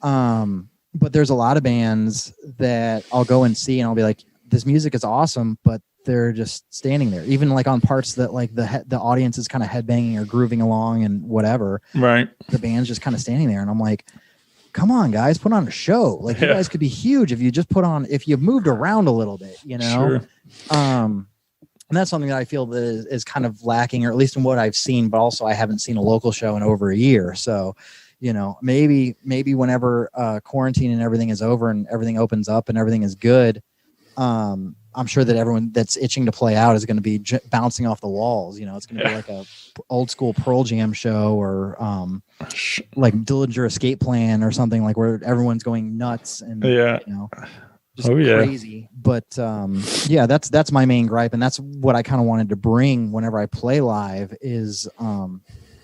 But there's a lot of bands that I'll go and see and I'll be like, this music is awesome, but they're just standing there, even like on parts that like the audience is kind of headbanging or grooving along and whatever. Right. The band's just kind of standing there, and I'm like, come on, guys, put on a show. Like you guys could be huge if you just if you moved around a little bit, you know? Sure. And that's something that I feel that is kind of lacking, or at least in what I've seen, but also I haven't seen a local show in over a year. So, you know, maybe whenever quarantine and everything is over and everything opens up and everything is good, I'm sure that everyone that's itching to play out is going to be bouncing off the walls. You know, it's going to be like a old school Pearl Jam show, or like Dillinger Escape Plan or something, like where everyone's going nuts and you know, just crazy. But yeah, that's my main gripe, and that's what I kind of wanted to bring whenever I play live is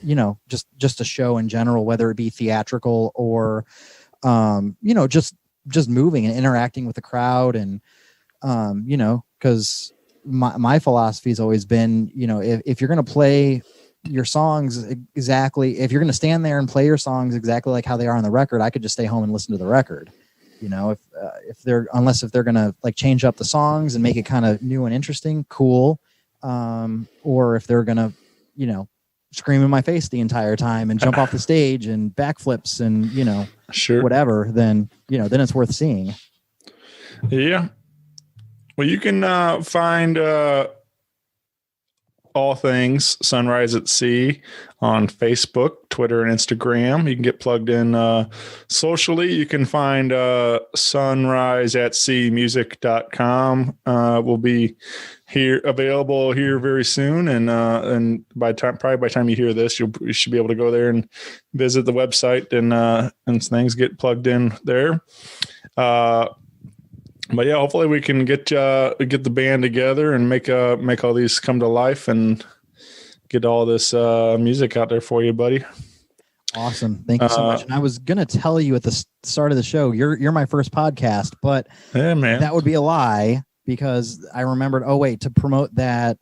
you know, just a show in general, whether it be theatrical or you know, just moving and interacting with the crowd. And you know, because my philosophy has always been, you know, if you're going to play your songs exactly, if you're going to stand there and play your songs exactly like how they are on the record, I could just stay home and listen to the record. You know, if they're going to like change up the songs and make it kind of new and interesting, cool. Or if they're going to, you know, scream in my face the entire time and jump off the stage and backflips and, you know, sure, whatever, then, you know, then it's worth seeing. Yeah. Well, you can find all things Sunrise at Sea on Facebook, Twitter, and Instagram. You can get plugged in socially. You can find sunriseatseamusic.com. Will be available here very soon, and by the time you hear this, you should be able to go there and visit the website and things get plugged in there. But yeah, hopefully we can get the band together and make all these come to life and get all this music out there for you, buddy. Awesome, thank you so much. And I was gonna tell you at the start of the show, you're my first podcast, but yeah, man, that would be a lie, because I remembered. Oh wait, to promote that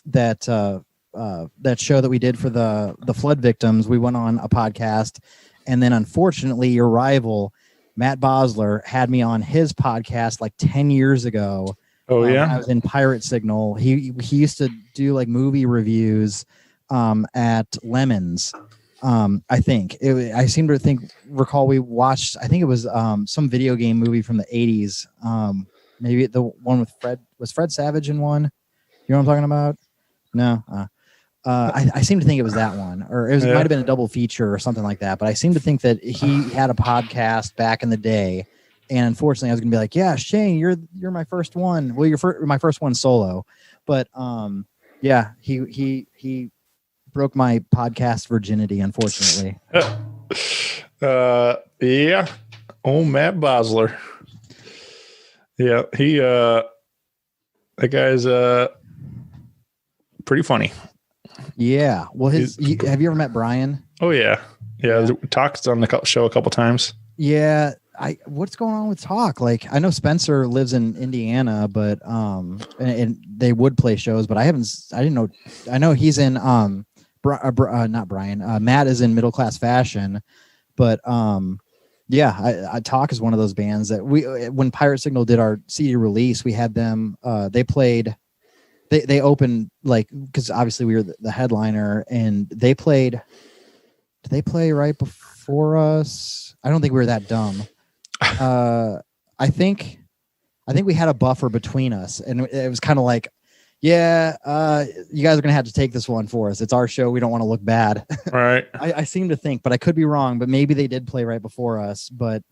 that show that we did for the flood victims, we went on a podcast, and then unfortunately your rival Matt Bosler had me on his podcast like 10 years ago. Oh yeah. I was in Pirate Signal. He used to do like movie reviews at Lemons. I think I seem to recall we watched, I think it was some video game movie from the 80s. Maybe the one with Fred Savage in one. You know what I'm talking about? No. I seem to think it was that one, or it might have been a double feature or something like that. But I seem to think that he had a podcast back in the day, and unfortunately, I was gonna be like, "Yeah, Shane, you're my first one. Well, my first one solo." But yeah, he broke my podcast virginity, unfortunately. Yeah, old Matt Bosler. Yeah, that guy's pretty funny. Yeah. Well, have you ever met Brian? Oh yeah. Talk's on the show a couple times. Yeah. What's going on with Talk? Like, I know Spencer lives in Indiana, but and they would play shows, but I didn't know. I know he's in not Brian. Matt is in Middle Class Fashion, but yeah, I Talk is one of those bands that when Pirate Signal did our CD release, we had them. They played. They opened, like, because obviously we were the headliner, and they played. Did they play right before us? I don't think we were that dumb. I think we had a buffer between us, and it was kind of like, yeah, you guys are gonna have to take this one for us. It's our show. We don't want to look bad. Right. I seem to think, but I could be wrong. But maybe they did play right before us. But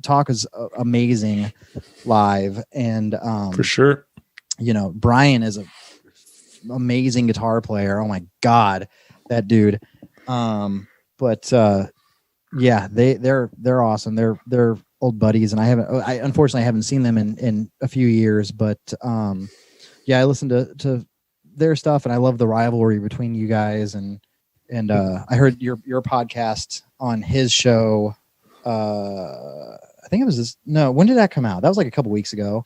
Talk is amazing live, and for sure. You know, Brian is an amazing guitar player. Oh my God, that dude. But yeah, they're awesome. They're old buddies, and I unfortunately haven't seen them in a few years, but yeah, I listened to their stuff, and I love the rivalry between you guys, and I heard your podcast on his show. I think it was this. No, when did that come out? That was like a couple weeks ago.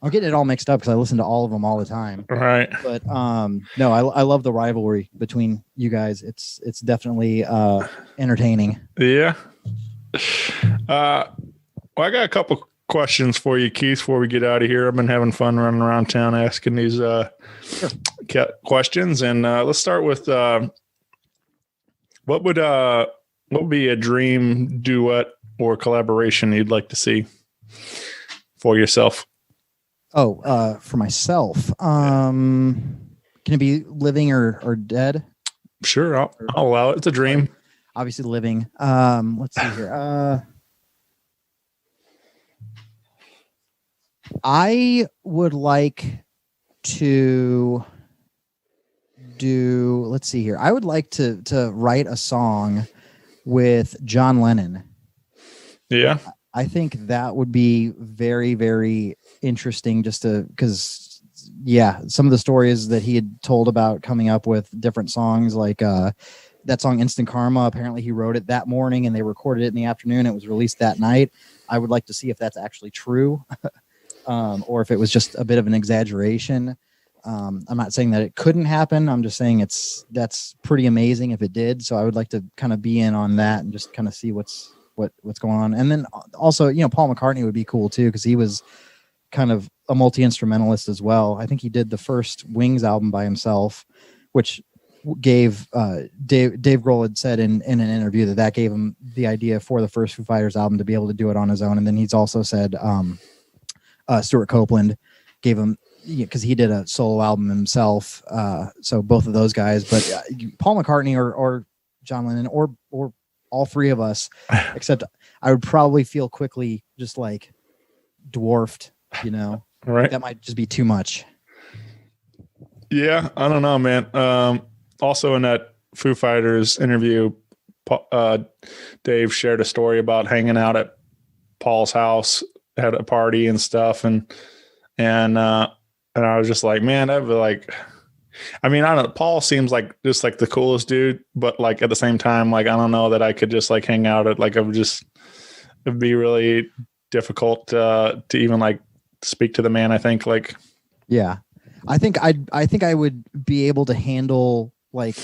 I'm getting it all mixed up because I listen to all of them all the time. Right. But no, I love the rivalry between you guys. It's definitely entertaining. Yeah. Well, I got a couple questions for you, Keith, before we get out of here. I've been having fun running around town asking these questions, and let's start with what would be a dream duet or collaboration you'd like to see for yourself? Oh, for myself, can it be living or dead? Sure, I'll allow it. It's a dream. Obviously living. Let's see here. I would like to do, let's see here. I would like to write a song with John Lennon. Yeah. I think that would be very, very interesting just because, yeah, some of the stories that he had told about coming up with different songs, like that song Instant Karma. Apparently he wrote it that morning and they recorded it in the afternoon. It was released that night. I would like to see if that's actually true or if it was just a bit of an exaggeration. I'm not saying that it couldn't happen. I'm just saying that's pretty amazing if it did. So I would like to kind of be in on that and just kind of see what's going on. And then also, you know, Paul McCartney would be cool too, because he was kind of a multi-instrumentalist as well. I think he did the first Wings album by himself, which gave Dave Grohl had said in an interview that gave him the idea for the first Foo Fighters album to be able to do it on his own. And then he's also said Stuart Copeland gave him, because he did a solo album himself. So both of those guys, but Paul McCartney or John Lennon or all three of us, except I would probably feel quickly just like dwarfed, you know. Right. That might just be too much. Yeah, I don't know, man. Also in that Foo Fighters interview, Dave shared a story about hanging out at Paul's house, had a party and stuff, and I was just like, man, I'd be like, I mean, I don't know. Paul seems like just like the coolest dude, but like at the same time, like I don't know that I could just like hang out at like it'd be really difficult to even like speak to the man. I think like, yeah, I think I would be able to handle like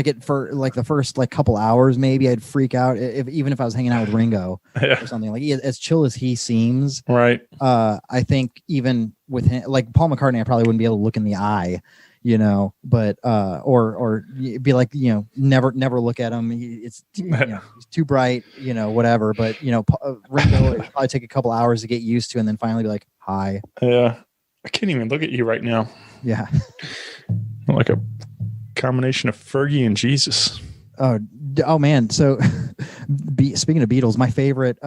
it for like the first like couple hours. Maybe I'd freak out even if I was hanging out with Ringo or something. Like as chill as he seems, right? I think even with him, like Paul McCartney, I probably wouldn't be able to look in the eye, you know, but or be like, you know, never look at him. It's you know, he's too bright, you know, whatever. But you know, Ringo would probably take a couple hours to get used to, and then finally be like, hi. Yeah, I can't even look at you right now. Yeah, like a combination of Fergie and Jesus. Oh man. So speaking of Beatles, my favorite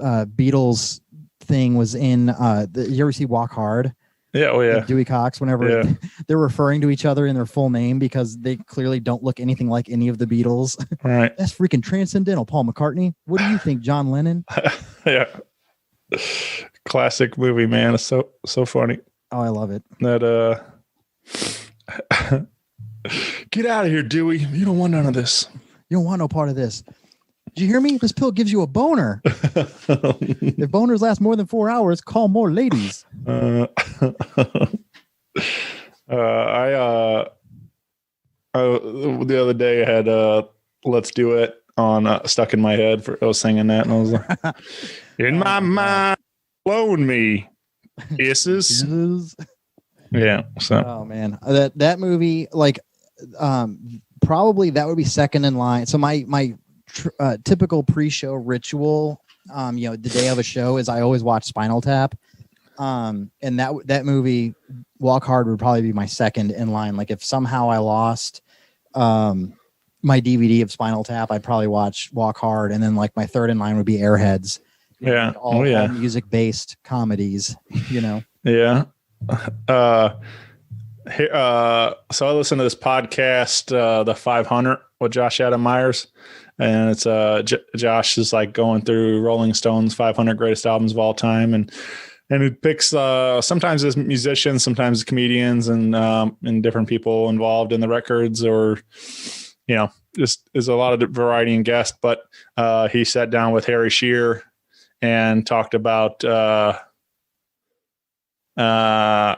Beatles thing was in you ever see Walk Hard? Yeah. Oh yeah. Like Dewey Cox, whenever they're referring to each other in their full name because they clearly don't look anything like any of the Beatles. Right. That's freaking transcendental. Paul McCartney. What do you think, John Lennon? Yeah. Classic movie, man. It's so funny. Oh, I love it. That get out of here, Dewey. You don't want none of this. You don't want no part of this. Did you hear me? This pill gives you a boner. If boners last more than 4 hours, call more ladies. The other day I had Let's Do It on stuck in my head. I was singing that and I was like, in my mind, blowing me. Kisses. Yeah. So. Oh man, that movie, like, probably that would be second in line. So my typical pre-show ritual, you know, the day of a show is I always watch Spinal Tap, and that movie, Walk Hard, would probably be my second in line. Like if somehow I lost my DVD of Spinal Tap, I'd probably watch Walk Hard, and then like my third in line would be Airheads. Yeah. Like all music-based comedies, you know. Yeah. So I listened to this podcast, The 500 with Josh Adam Myers, and it's Josh is like going through Rolling Stone's 500 greatest albums of all time, and it picks sometimes as musicians, sometimes comedians, and different people involved in the records, or just is a lot of variety in guests. But he sat down with Harry Shearer and talked about now I'm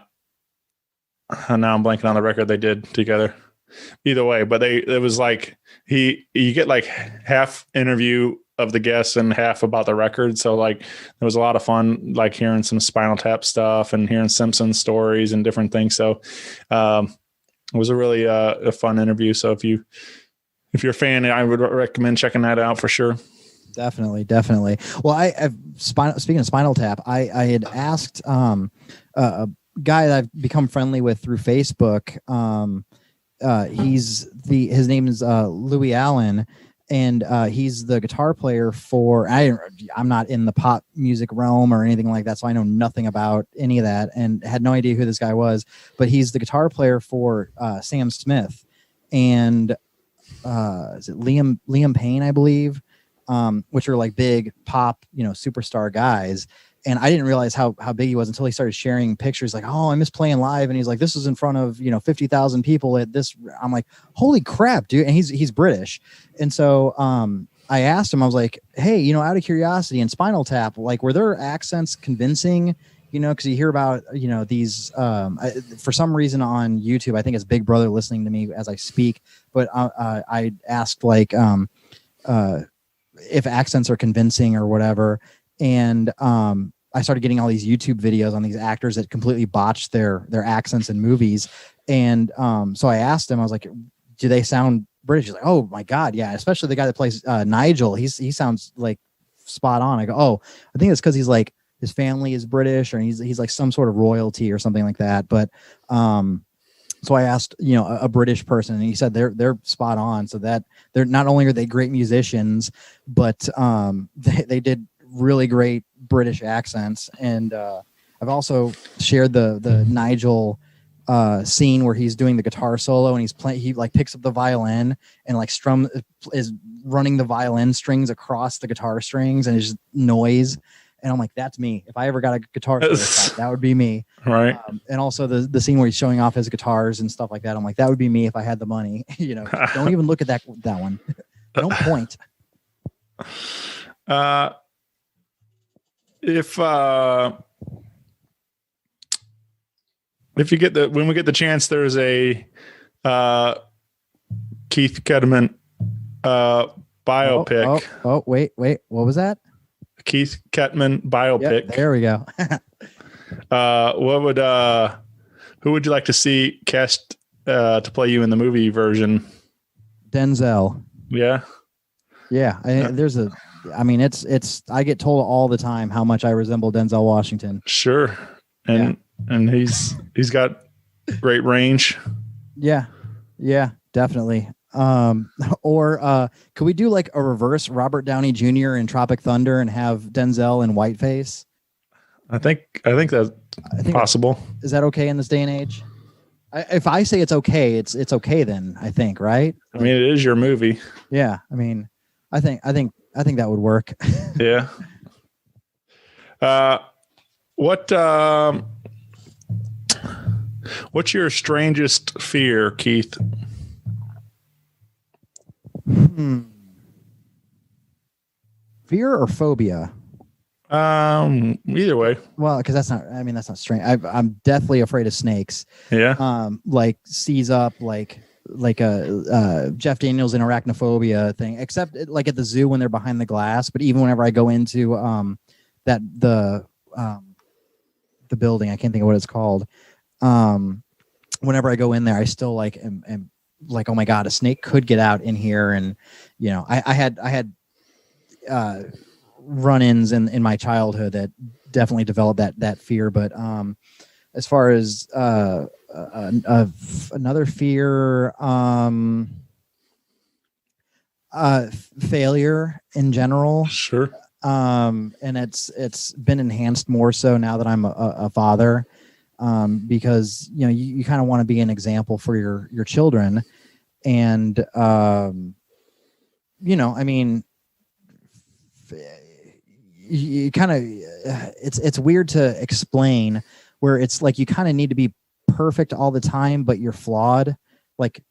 blanking on the record they did together. Either way, but it was like you get like half interview of the guests and half about the record. So like there was a lot of fun, like hearing some Spinal Tap stuff and hearing Simpsons stories and different things. So it was a really a fun interview. So if you're a fan, I would recommend checking that out for sure. Definitely. Well, speaking of Spinal Tap, I had asked a guy that I've become friendly with through Facebook. His name is Louis Allen, and he's the guitar player for. I'm not in the pop music realm or anything like that, so I know nothing about any of that, and had no idea who this guy was. But he's the guitar player for Sam Smith, and is it Liam Payne, I believe, which are like big pop, superstar guys. And I didn't realize how big he was until he started sharing pictures like, oh, I miss playing live. And he's like, this is in front of, 50,000 people at this. I'm like, holy crap, dude. And he's British. And so I asked him, I was like, hey, out of curiosity, in Spinal Tap, like, were their accents convincing? Because you hear about, these for some reason on YouTube, I think it's Big Brother listening to me as I speak. But I asked like if accents are convincing or whatever. And I started getting all these YouTube videos on these actors that completely botched their accents in movies. And so I asked him, I was like, do they sound British? He's like, oh my God, yeah. Especially the guy that plays Nigel. He sounds like spot on. I go, oh, I think it's because he's like, his family is British, or he's like some sort of royalty or something like that. But so I asked, a British person, and he said they're spot on. So that they're not only are they great musicians, but they did really great British accents. And I've also shared the Nigel scene where he's doing the guitar solo, and he like picks up the violin and like is running the violin strings across the guitar strings, and it's just noise. And I'm like, that's me. If I ever got a guitar player, that would be me. Right. And also the scene where he's showing off his guitars and stuff like that. I'm like, that would be me if I had the money. Don't even look at that one. Don't point. If you when we get the chance, there's a Keith Ketterman biopic. Oh, wait. What was that? Keith Ketterman biopic. Yep, there we go. Who would you like to see cast to play you in the movie version? Denzel. Yeah. Yeah. I get told all the time how much I resemble Denzel Washington. Sure. And he's got great range. Yeah. Yeah, definitely. Or could we do like a reverse Robert Downey Jr. in Tropic Thunder and have Denzel in Whiteface? I think that's possible. Is that okay in this day and age? If I say it's okay, it's okay then, I think, right? I mean, it is your movie. Yeah. I mean, I think that would work. Yeah. What's your strangest fear, Keith? Fear or phobia? Either way. Well, because that's not strange. I'm deathly afraid of snakes. Yeah. Like seize up, like a Jeff Daniels in Arachnophobia thing, except like at the zoo when they're behind the glass. But even whenever I go into the building, I can't think of what it's called. Whenever I go in there, I still like am like, oh my God, a snake could get out in here. And, I had run-ins in my childhood that definitely developed that fear. But as far as another fear, failure in general. Sure. And it's been enhanced more so now that I'm a father, because you kind of want to be an example for your children, and I mean, you kind of, it's weird to explain, where it's like you kind of need to be perfect all the time, but you're flawed. Like,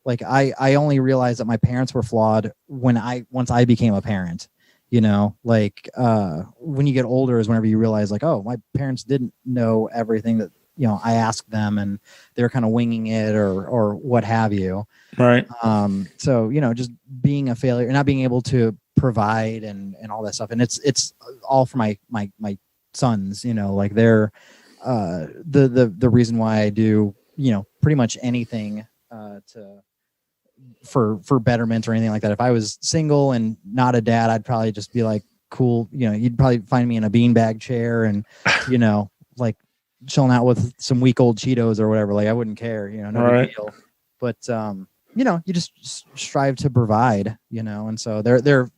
like I only realized that my parents were flawed once I became a parent. Like when you get older is whenever you realize, like, oh, my parents didn't know everything that I asked them, and they're kind of winging it or what have you. Right. So just being a failure, not being able to provide and all that stuff, and it's all for my sons. Like they're the reason why I do pretty much anything for betterment or anything like that. If I was single and not a dad, I'd probably just be like, cool, you'd probably find me in a beanbag chair and like chilling out with some week old Cheetos or whatever. Like I wouldn't care, no big deal. But you just strive to provide, and so they're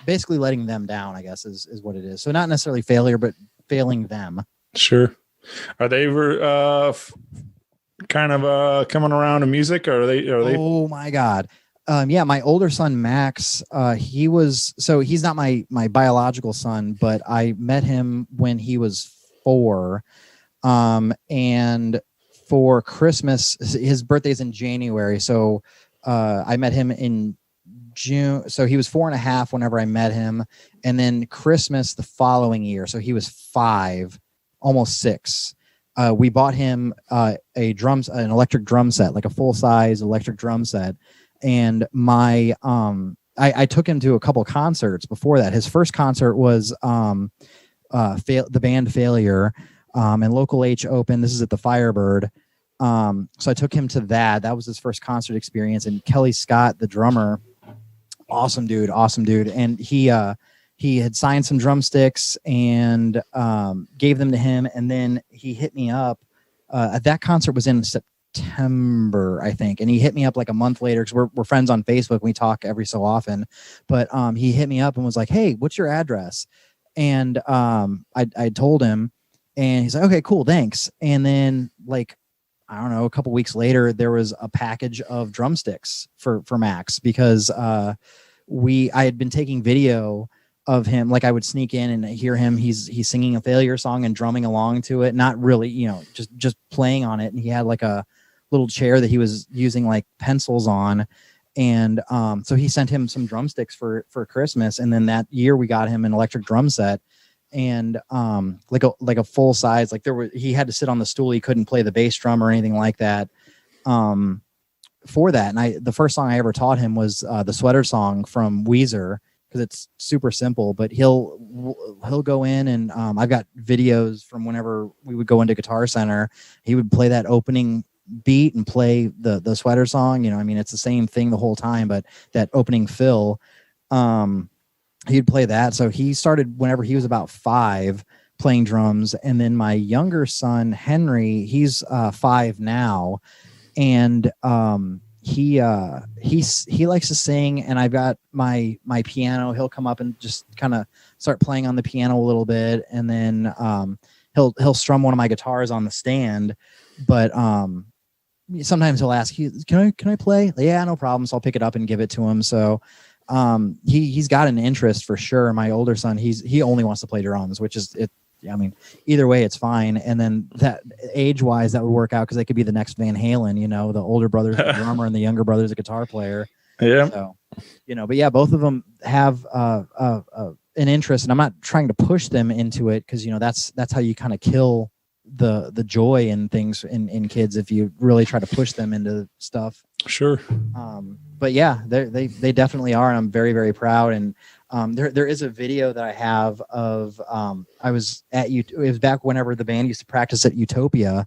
basically letting them down, I guess is what it is. So not necessarily failure, but failing them. Sure. Are they ever kind of coming around to music, or are they? Oh my God. Yeah, my older son Max, he's not my biological son, but I met him when he was 4. And for Christmas, his birthday's in January, so I met him in June. So he was 4.5 whenever I met him, and then Christmas the following year, so he was 5, almost 6. We bought him an electric drum set, like a full size electric drum set. And I took him to a couple concerts before that. His first concert was the band Failure, and Local H opened. This is at the Firebird. So I took him to that. That was his first concert experience. And Kelly Scott, the drummer, awesome dude. And he had signed some drumsticks and gave them to him. And then he hit me up. That concert was in September, I think. And he hit me up like a month later, because we're friends on Facebook. We talk every so often. But he hit me up and was like, hey, what's your address? And I told him, and he's like, okay, cool, thanks. And then, like, I don't know, a couple weeks later, there was a package of drumsticks for Max, because I had been taking video of him. Like I would sneak in and hear him. He's singing a Failure song and drumming along to it. Not really, just playing on it. And he had like a little chair that he was using like pencils on. And so he sent him some drumsticks for Christmas. And then that year we got him an electric drum set, and like a full size, like he had to sit on the stool. He couldn't play the bass drum or anything like that. For that. And the first song I ever taught him was the Sweater Song from Weezer, because it's super simple, but he'll go in and I've got videos from whenever we would go into Guitar Center. He would play that opening beat and play the Sweater Song. I mean, it's the same thing the whole time, but that opening fill, he'd play that. So he started whenever he was about 5 playing drums. And then my younger son, Henry, he's 5 now. And he likes to sing, and I've got my piano. He'll come up and just kind of start playing on the piano a little bit, and then he'll strum one of my guitars on the stand. But sometimes he'll ask, can I play? Yeah, no problem. So I'll pick it up and give it to him. So he's got an interest for sure. My older son, he only wants to play drums, which is it. I mean, either way, it's fine. And then that age-wise, that would work out, because they could be the next Van Halen. The older brother's a drummer and the younger brother's a guitar player. Yeah. So, but yeah, both of them have an interest, and I'm not trying to push them into it, because that's how you kind of kill the joy in things in kids, if you really try to push them into stuff. Sure. But yeah, they definitely are, and I'm very, very proud. And there is a video that I have of I was at it was back whenever the band used to practice at Utopia,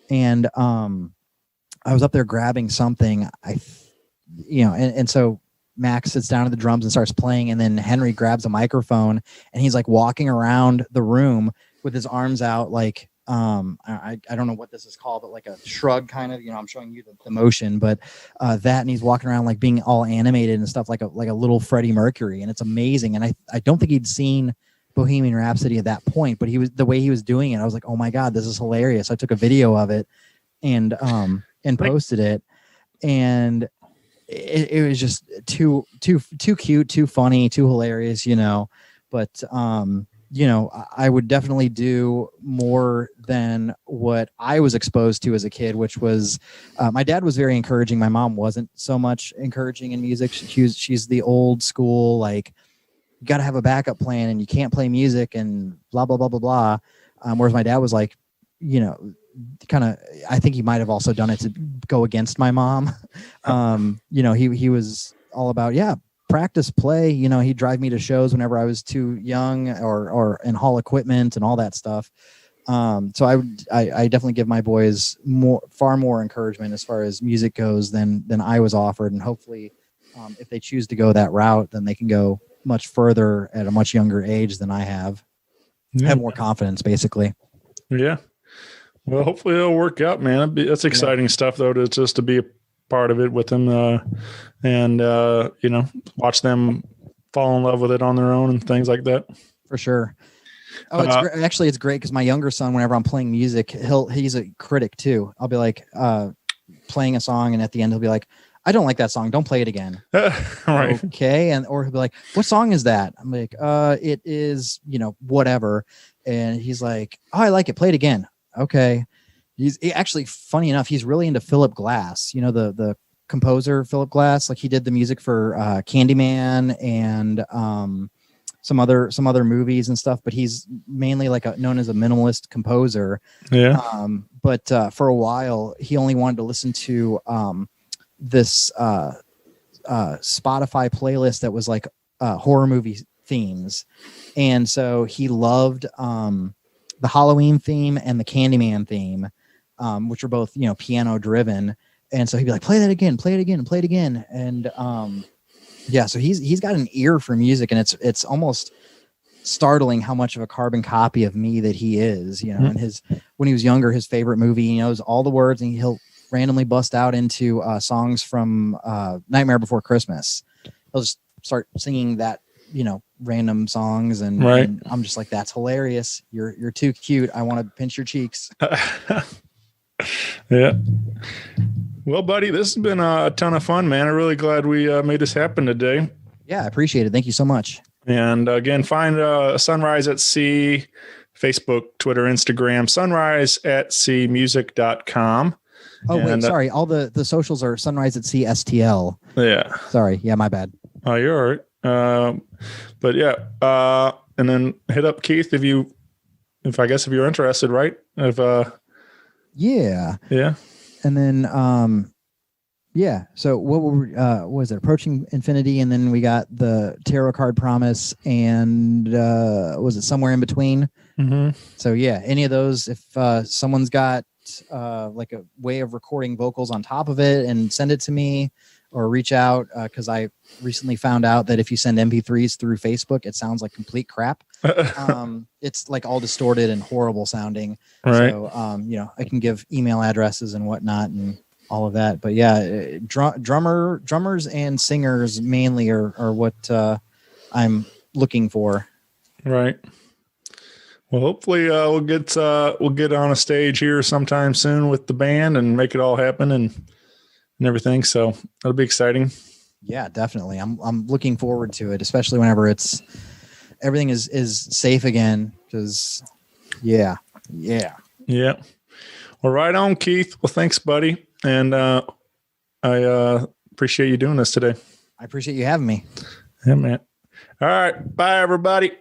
and I was up there grabbing something. And so Max sits down at the drums and starts playing, and then Henry grabs a microphone and he's like walking around the room with his arms out, like I don't know what this is called, but like a shrug kind of, I'm showing you the motion, but that, and he's walking around like being all animated and stuff, like a little Freddie Mercury, and it's amazing. And I don't think he'd seen Bohemian Rhapsody at that point, but the way he was doing it, I was like, oh my God, this is hilarious. I took a video of it and posted it, and it was just too cute, too funny, too hilarious, but I would definitely do more than what I was exposed to as a kid, which was my dad was very encouraging. My mom wasn't so much encouraging in music. She's the old school, like, you got to have a backup plan and you can't play music and blah, blah, blah, blah, blah. Whereas my dad was like, kind of, I think he might have also done it to go against my mom. He was all about, practice, play. He'd drive me to shows whenever I was too young or in hall equipment and all that stuff. So I definitely give my boys far more encouragement as far as music goes than I was offered. And hopefully if they choose to go that route, then they can go much further at a much younger age than I have. Have more confidence, basically. Yeah. Well, hopefully it'll work out, man. That's exciting stuff, though, to be a part of it with them, and watch them fall in love with it on their own and things like that. For sure. Oh, it's great because my younger son, whenever I'm playing music, he's a critic too. I'll be like playing a song, and at the end he'll be like, "I don't like that song. Don't play it again." Right. Okay. Or he'll be like, "What song is that?" I'm like, it is, whatever. And he's like, "Oh, I like it. Play it again." Okay. He's actually, funny enough, he's really into Philip Glass, the composer Philip Glass. Like, he did the music for Candyman and some other movies and stuff, but he's mainly known as a minimalist composer. Yeah. But for a while he only wanted to listen to this Spotify playlist that was like horror movie themes. And so he loved the Halloween theme and the Candyman theme, which are both, piano driven. And so he'd be like, play that again, play it again, play it again. And so he's got an ear for music, and it's almost startling how much of a carbon copy of me that he is, and when he was younger, his favorite movie, he knows all the words, and he'll randomly bust out into songs from Nightmare Before Christmas. He'll just start singing that, random songs, and, right. And I'm just like, that's hilarious. You're too cute. I want to pinch your cheeks. Yeah. Well, buddy, this has been a ton of fun, man. I'm really glad we made this happen today. Yeah, I appreciate it. Thank you so much. And again, find Sunrise at Sea, Facebook, Twitter, Instagram, sunriseatseamusic.com. Oh, wait, sorry. All the socials are Sunrise at Sea STL. Yeah. Sorry. Yeah, my bad. Oh, you're all right. But yeah, and then hit up Keith if you're interested, right? Yeah. And then so what was it? Approaching Infinity, and then we got the Tarot Card Promise, and was it Somewhere in Between? Mm-hmm. So yeah, any of those, if someone's got like a way of recording vocals on top of it, and send it to me, or reach out, because I recently found out that if you send MP3s through Facebook, it sounds like complete crap. It's like all distorted and horrible sounding. Right. So, I can give email addresses and whatnot and all of that. But yeah, drummers and singers mainly are what I'm looking for. Right. Well, hopefully we'll get on a stage here sometime soon with the band and make it all happen and everything. So that'll be exciting. Yeah, definitely. I'm looking forward to it, especially whenever everything is safe again. Because yeah. Well, right on, Keith. Well, thanks, buddy. And I appreciate you doing this today. I appreciate you having me. Yeah, man. All right. Bye, everybody.